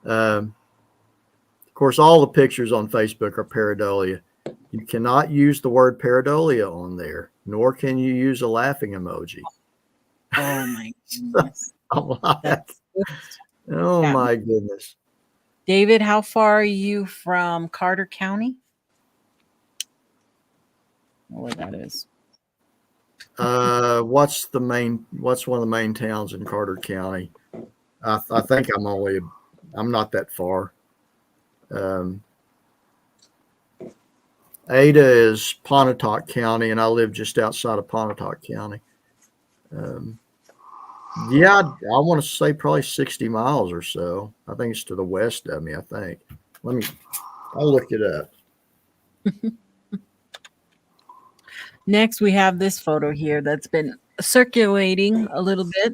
Of course, all the pictures on Facebook are pareidolia. You cannot use the word pareidolia on there, nor can you use a laughing emoji. Oh my goodness. My goodness. David, how far are you from Carter County? Where that is. What's one of the main towns in Carter County? I think I'm not that far. Ada is Pontotoc County, and I live just outside of Pontotoc County. I want to say probably 60 miles or so. I think it's to the west of me, I think. I'll look it up. Next, we have this photo here that's been circulating a little bit.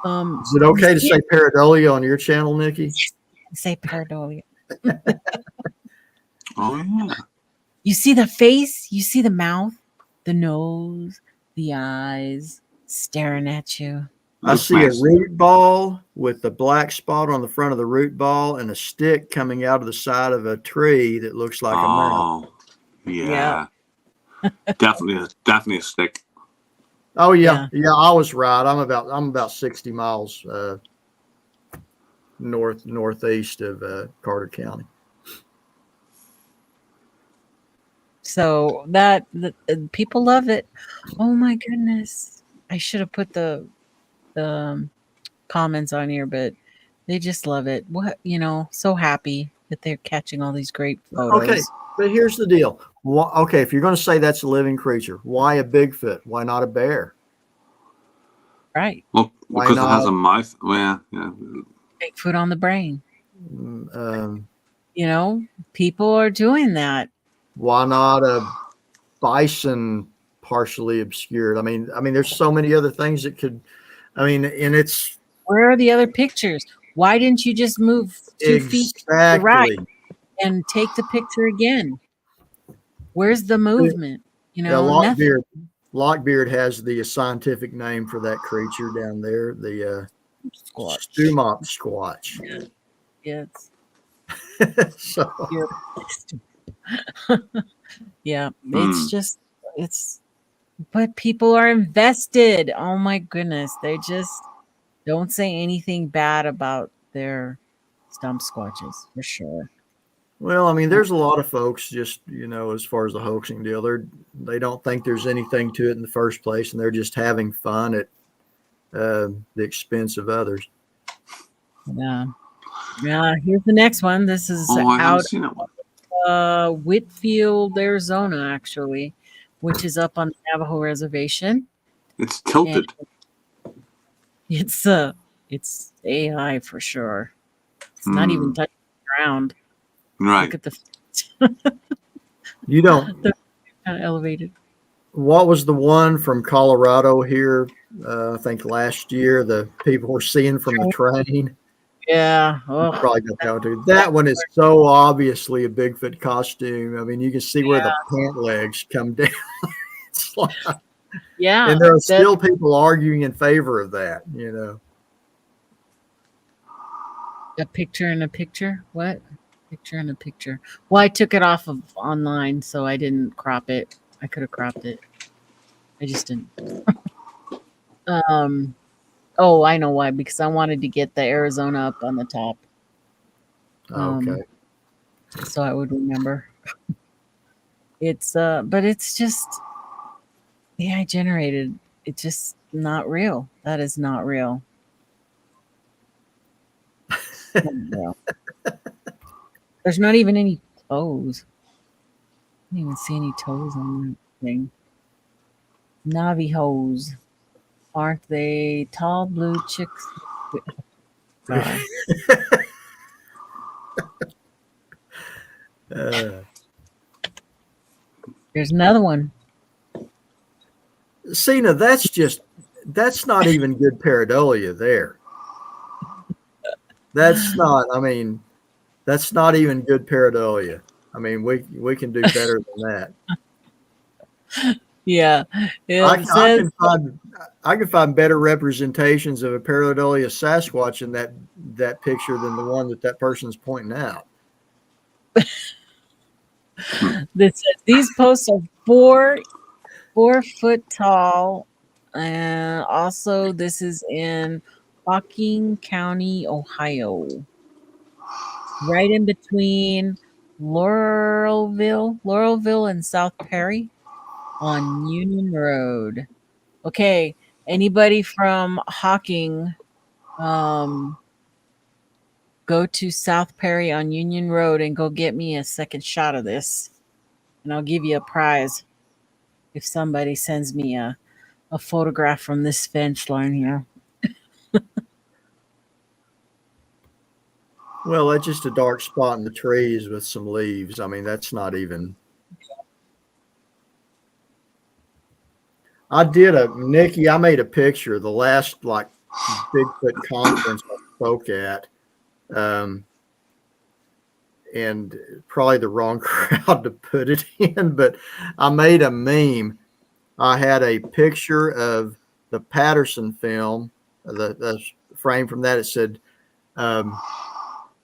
Is it okay to say pareidolia on your channel, Nikki? Say pareidolia. Oh, yeah. You see the face, you see the mouth, the nose, the eyes staring at you. I see a root ball with the black spot on the front of the root ball and a stick coming out of the side of a tree that looks like a mouth. Yeah. Definitely a stick. Oh yeah. I was right. I'm about 60 miles northeast of Carter County. So people love it. Oh my goodness! I should have put the comments on here, but they just love it. What, so happy that they're catching all these great photos. Okay, but here's the deal. Okay, if you're going to say that's a living creature, why a Bigfoot? Why not a bear? Right. Well, because it has a mouth. Well, yeah. Bigfoot on the brain. People are doing that. Why not a bison partially obscured? I mean, there's so many other things that could. And it's. Where are the other pictures? Why didn't you just move 2 feet to the right and take the picture again? Where's the movement? Lockbeard has the scientific name for that creature down there, the Stumop Squatch. Yes. So. Yeah, but people are invested. Oh my goodness. They just don't say anything bad about their stump squatches, for sure. Well, there's a lot of folks just, as far as the hoaxing deal, they don't think there's anything to it in the first place, and they're just having fun at the expense of others. Yeah. Here's the next one. This is out of Whitfield, Arizona, actually, which is up on the Navajo Reservation. It's tilted. And it's AI for sure. It's not even touching the ground. Right. Look at the you don't kind of elevated. What was the one from Colorado here? I think last year the people were seeing from the train. Yeah. Oh, probably got that one too. That one is so obviously a Bigfoot costume. You can see where the pant legs come down. It's like, and there are still people arguing in favor of that, A picture in a picture? What? Picture in a picture. Well, I took it off of online, so I didn't crop it. I could have cropped it. I just didn't. Oh, I know why. Because I wanted to get the Arizona up on the top. Okay. So I would remember. But it's just AI generated. It's just not real. That is not real. There's not even any toes. I didn't even see any toes on that thing. Navajos. Aren't they tall blue chicks? There's another one. Cena, that's not even good pareidolia there. That's not even good pareidolia. We can do better than that. Yeah. I can find better representations of a pareidolia Sasquatch in that picture than the one that person's pointing out. These posts are 4 foot tall. And also this is in Hocking County, Ohio. Right in between Laurelville and South Perry on Union Road. Okay, anybody from Hocking, go to South Perry on Union Road and go get me a second shot of this, and I'll give you a prize if somebody sends me a photograph from this fence line here. Well, that's just a dark spot in the trees with some leaves. That's not even. Nikki, I made a picture the last Bigfoot conference I spoke at. And probably the wrong crowd to put it in, but I made a meme. I had a picture of the Paterson film, the frame from that. It said,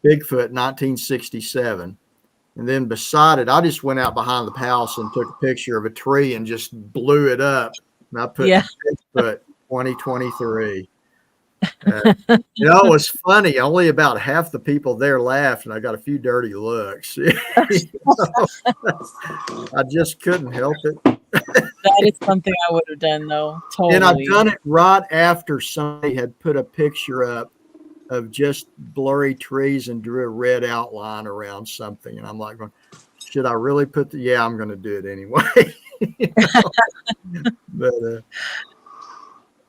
Bigfoot 1967. And then beside it, I just went out behind the house and took a picture of a tree and just blew it up. And I put Bigfoot 2023. It was funny. Only about half the people there laughed, and I got a few dirty looks. I just couldn't help it. That is something I would have done, though. Totally. And I've done it right after somebody had put a picture up of just blurry trees and drew a red outline around something. And I'm like, should I really put the, yeah, I'm going to do it anyway. But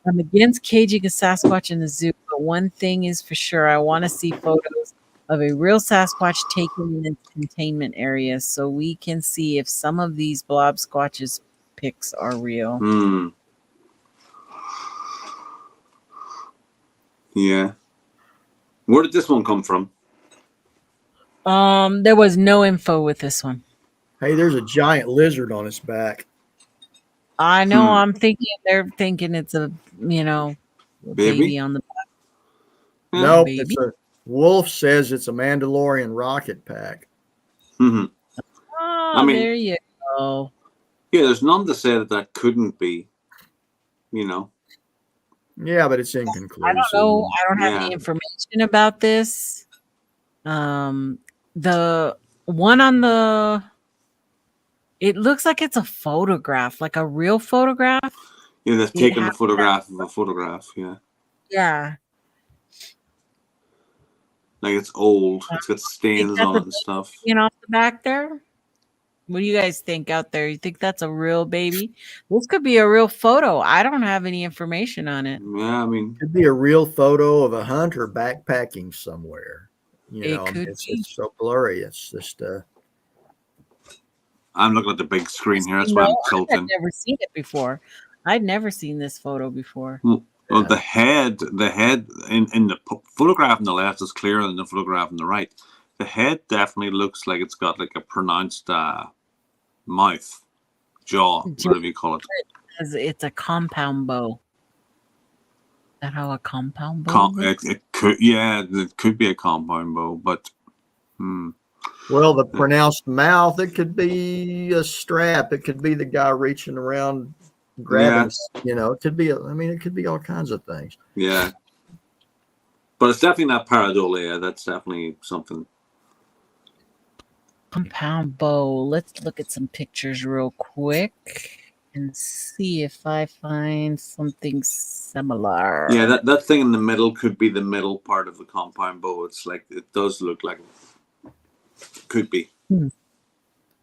I'm against caging a Sasquatch in the zoo, but one thing is for sure, I want to see photos of a real Sasquatch taken in its containment area so we can see if some of these blob squatches pics are real. Yeah. Where did this one come from? There was no info with this one. hey, there's a giant lizard on its back. I know. I'm thinking they're thinking it's a baby on the back. Nope, baby. it's a wolf says it's a Mandalorian rocket pack. Mm-hmm. Oh, I mean, there you go. Yeah, there's none to say that couldn't be. Yeah, but it's inconclusive. I don't know. I don't have any information about this. The one on the, it looks like it's a photograph, like a real photograph. Yeah, they've taken a photograph of a photograph. Yeah. Yeah. Like it's old. It's got stains on it and stuff. Off the back there. What do you guys think out there? You think that's a real baby? This could be a real photo. I don't have any information on it. Yeah, I mean, it could be a real photo of a hunter backpacking somewhere. It's so blurry. It's just. I'm looking at the big screen here. That's why I'm tilting. I've never seen it before. I'd never seen this photo before. Well, the head in the photograph on the left is clearer than the photograph on the right. The head definitely looks like it's got like a pronounced mouth, jaw, whatever you call it. It's a compound bow. Is that how a compound bow it could be a compound bow, but well, the pronounced mouth, it could be a strap. It could be the guy reaching around grabbing, it could be, it could be all kinds of things. Yeah. But it's definitely not pareidolia. That's definitely something. Compound bow. Let's look at some pictures real quick and see if I find something similar. Yeah, that thing in the middle could be the middle part of the compound bow. It's like, it does look like could be.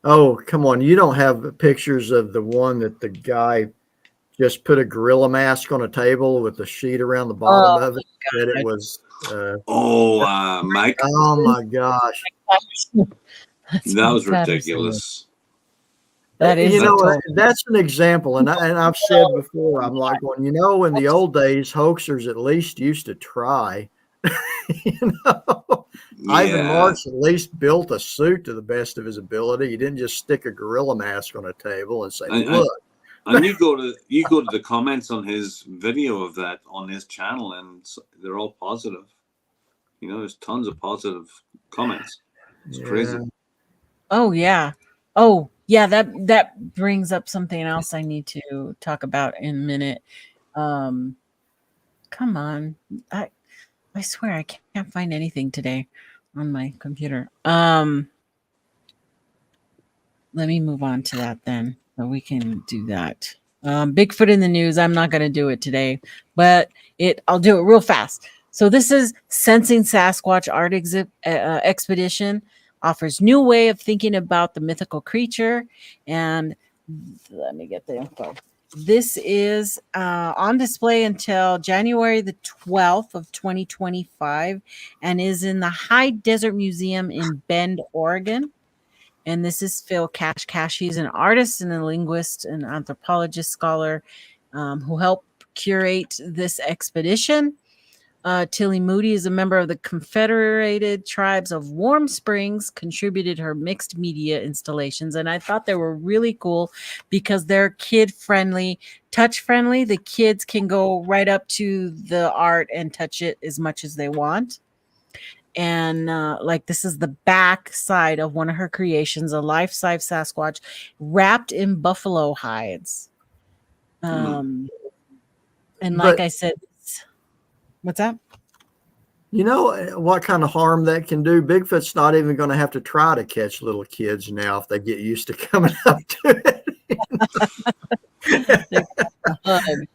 Oh, come on. You don't have pictures of the one that the guy just put a gorilla mask on a table with a sheet around the bottom of it. That it was. Mike. Oh my gosh. That was ridiculous. That is. That's an example. And I've said before, I'm like, well, in the old days, hoaxers at least used to try. Ivan Marks at least built a suit to the best of his ability. He didn't just stick a gorilla mask on a table and say, look. And you go to the comments on his video of that on his channel, and they're all positive. There's tons of positive comments. It's crazy. Oh yeah. Oh yeah. That brings up something else I need to talk about in a minute. Come on. I swear I can't find anything today on my computer. Let me move on to that then. So we can do that. Bigfoot in the news. I'm not going to do it today, but I'll do it real fast. So this is Sensing Sasquatch Art Expedition. Offers new way of thinking about the mythical creature. And let me get the info. This is on display until January the 12th of 2025 and is in the High Desert Museum in Bend, Oregon. And this is Phil Cash. He's an artist and a linguist and anthropologist scholar who helped curate this expedition. Tilly Moody is a member of the Confederated Tribes of Warm Springs, contributed her mixed media installations. And I thought they were really cool because they're kid-friendly, touch-friendly. The kids can go right up to the art and touch it as much as they want. And this is the back side of one of her creations, a life-size Sasquatch wrapped in buffalo hides. And like I said, what's that? You know what kind of harm that can do? Bigfoot's not even going to have to try to catch little kids now if they get used to coming up to it. They got the hug.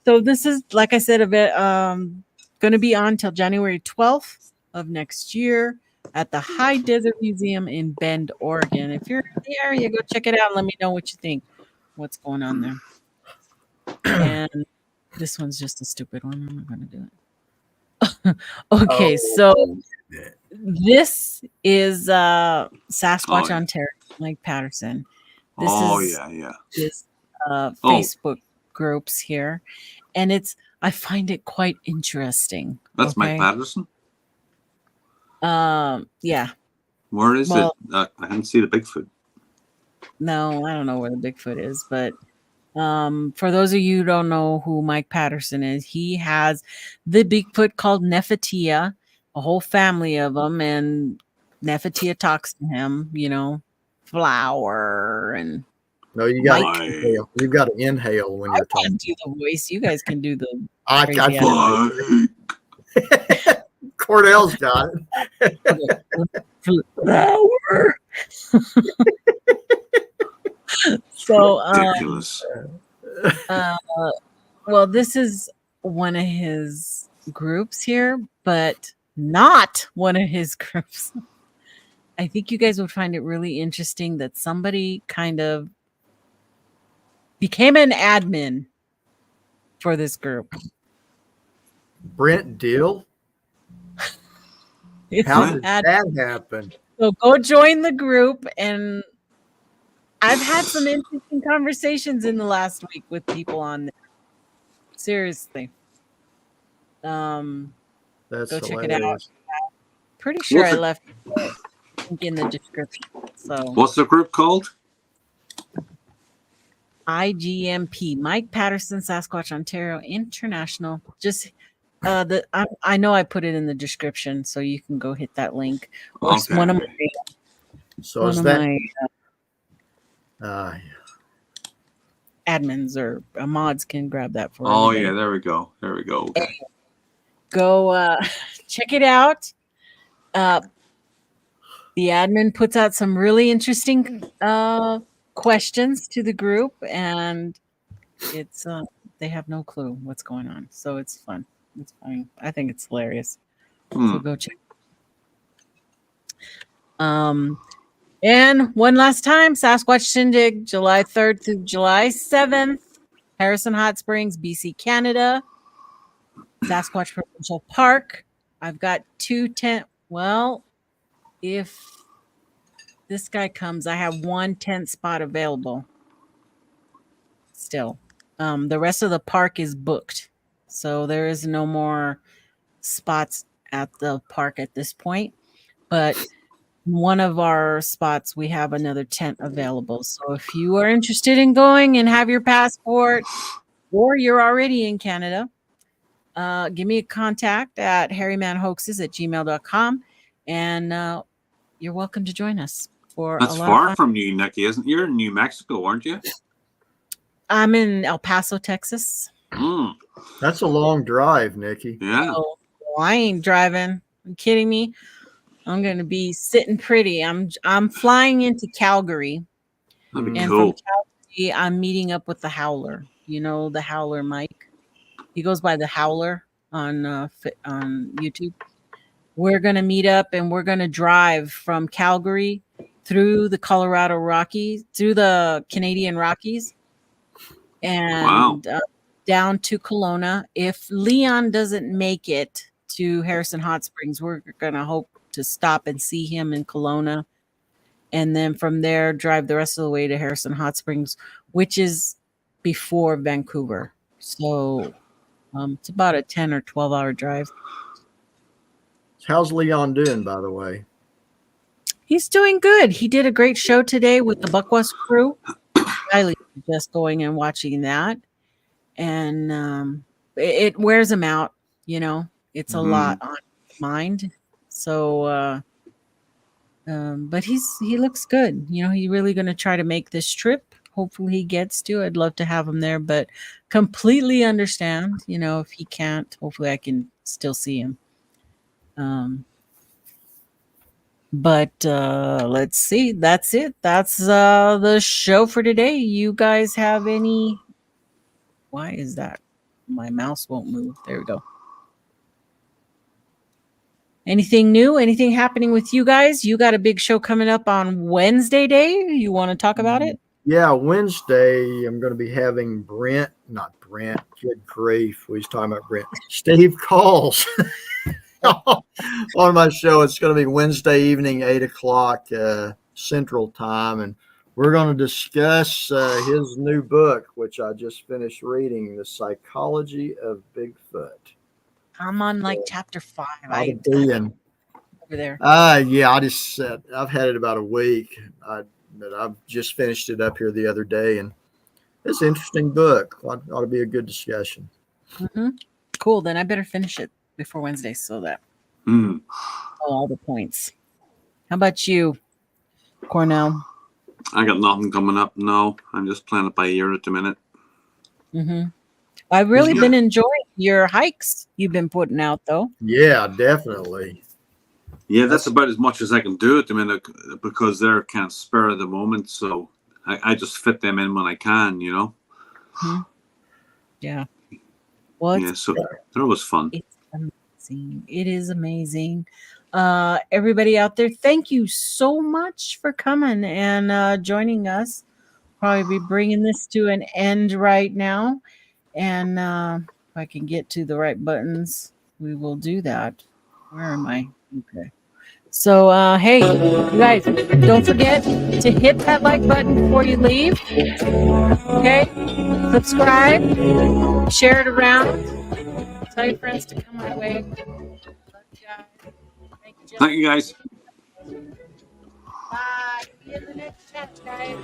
So this is, like I said, a bit going to be on till January 12th of next year at the High Desert Museum in Bend, Oregon. If you're in the area, go check it out and let me know what you think. What's going on there? And this one's just a stupid one. I'm not going to do it. Okay, so this is Sasquatch Ontario, Mike Paterson. This is Facebook groups here, and I find it quite interesting. That's Mike Paterson. Yeah. Where is it? I didn't see the Bigfoot. No, I don't know where the Bigfoot is, but for those of you who don't know who Mike Paterson is, he has the Bigfoot called Nefertia, a whole family of them, and Nefertia talks to him, flower and. No, you got to inhale. You've got to inhale when you're talking. I can't do the voice. You guys can do the. I Cornell's got it. Flower. So, ridiculous. Well, this is one of his groups here, but not one of his groups. I think you guys would find it really interesting that somebody kind of became an admin for this group. Brent Dill? How did that happen? So go join the group, and I've had some interesting conversations in the last week with people on there. Seriously. That's go hilarious. check it out. Pretty sure I left a link in the description. So what's the group called? IGMP, Mike Paterson, Sasquatch Ontario International. Just I know I put it in the description, so you can go hit that link. Okay. One of my, so is that admins or mods can grab that for. Oh everybody. yeah, there we go. Okay. Go check it out. The admin puts out some really interesting questions to the group, and it's they have no clue what's going on, so it's fun. It's fine. I think it's hilarious. So go check. And one last time, Sasquatch Shindig, July 3rd through July 7th, Harrison Hot Springs, BC, Canada. Sasquatch Provincial Park. I've got 2 tent. Well, if this guy comes, I have 1 tent spot available. Still, the rest of the park is booked, so there is no more spots at the park at this point. But one of our spots, we have another tent available. So if you are interested in going and have your passport, or you're already in Canada, give me a contact at harrymanhoaxes@gmail.com, and you're welcome to join us. That's far from you, Nikki, isn't it? You're in New Mexico, aren't you? I'm in El Paso, Texas. That's a long drive, Nikki. Yeah. Oh, I ain't driving. Are you kidding me? I'm going to be sitting pretty. I'm flying into Calgary. That'd be and cool. from Calgary, I'm meeting up with the Howler. You know the Howler, Mike? He goes by the Howler on YouTube. We're going to meet up, and we're going to drive from Calgary through the Colorado Rockies, through the Canadian Rockies, and down to Kelowna. If Leon doesn't make it to Harrison Hot Springs, we're going to hope to stop and see him in Kelowna, and then from there drive the rest of the way to Harrison Hot Springs, which is before Vancouver. So it's about a 10 or 12-hour drive. How's Leon doing, by the way? He's doing good. He did a great show today with the Buckwest crew. Highly suggest going and watching that. And it wears him out, It's a lot on his mind. So but he looks good. He's really going to try to make this trip. Hopefully he gets to. I'd love to have him there, but completely understand, if he can't, hopefully I can still see him. But let's see. That's it. That's the show for today. You guys have any? Why is that? My mouse won't move. There we go. Anything new? Anything happening with you guys? You got a big show coming up on Wednesday day. You want to talk about it? Yeah, Wednesday I'm going to be having Brent, not Brent, good grief. We was talking about Brent. Steve Calls on my show. It's going to be Wednesday evening, 8:00 Central Time. And we're going to discuss his new book, which I just finished reading, The Psychology of Bigfoot. I'm on like chapter 5. I'll be in over there. Yeah, I just I've had it about a week. But I've just finished it up here the other day, and it's an interesting book. Ought to be a good discussion. Mm-hmm. Cool. Then I better finish it before Wednesday so that all the points. How about you, Cornell? I got nothing coming up. No, I'm just playing it by ear at the minute. Mm-hmm. I've really been enjoying your hikes you've been putting out, though. Yeah, definitely. Yeah, that's about as much as I can do at the minute because they're kind of spur of the moment. So I just fit them in when I can, you know. Mm-hmm. Yeah. Well, yeah, so that was fun. It's amazing. It is amazing. Everybody out there, thank you so much for coming and joining us. Probably be bringing this to an end right now. And if I can get to the right buttons, we will do that. Where am I? Okay. So, hey, you guys, don't forget to hit that like button before you leave. Okay? Subscribe. Share it around. Tell your friends to come my way. Love you guys. Thank you, guys. Bye. See you in the next chat, guys.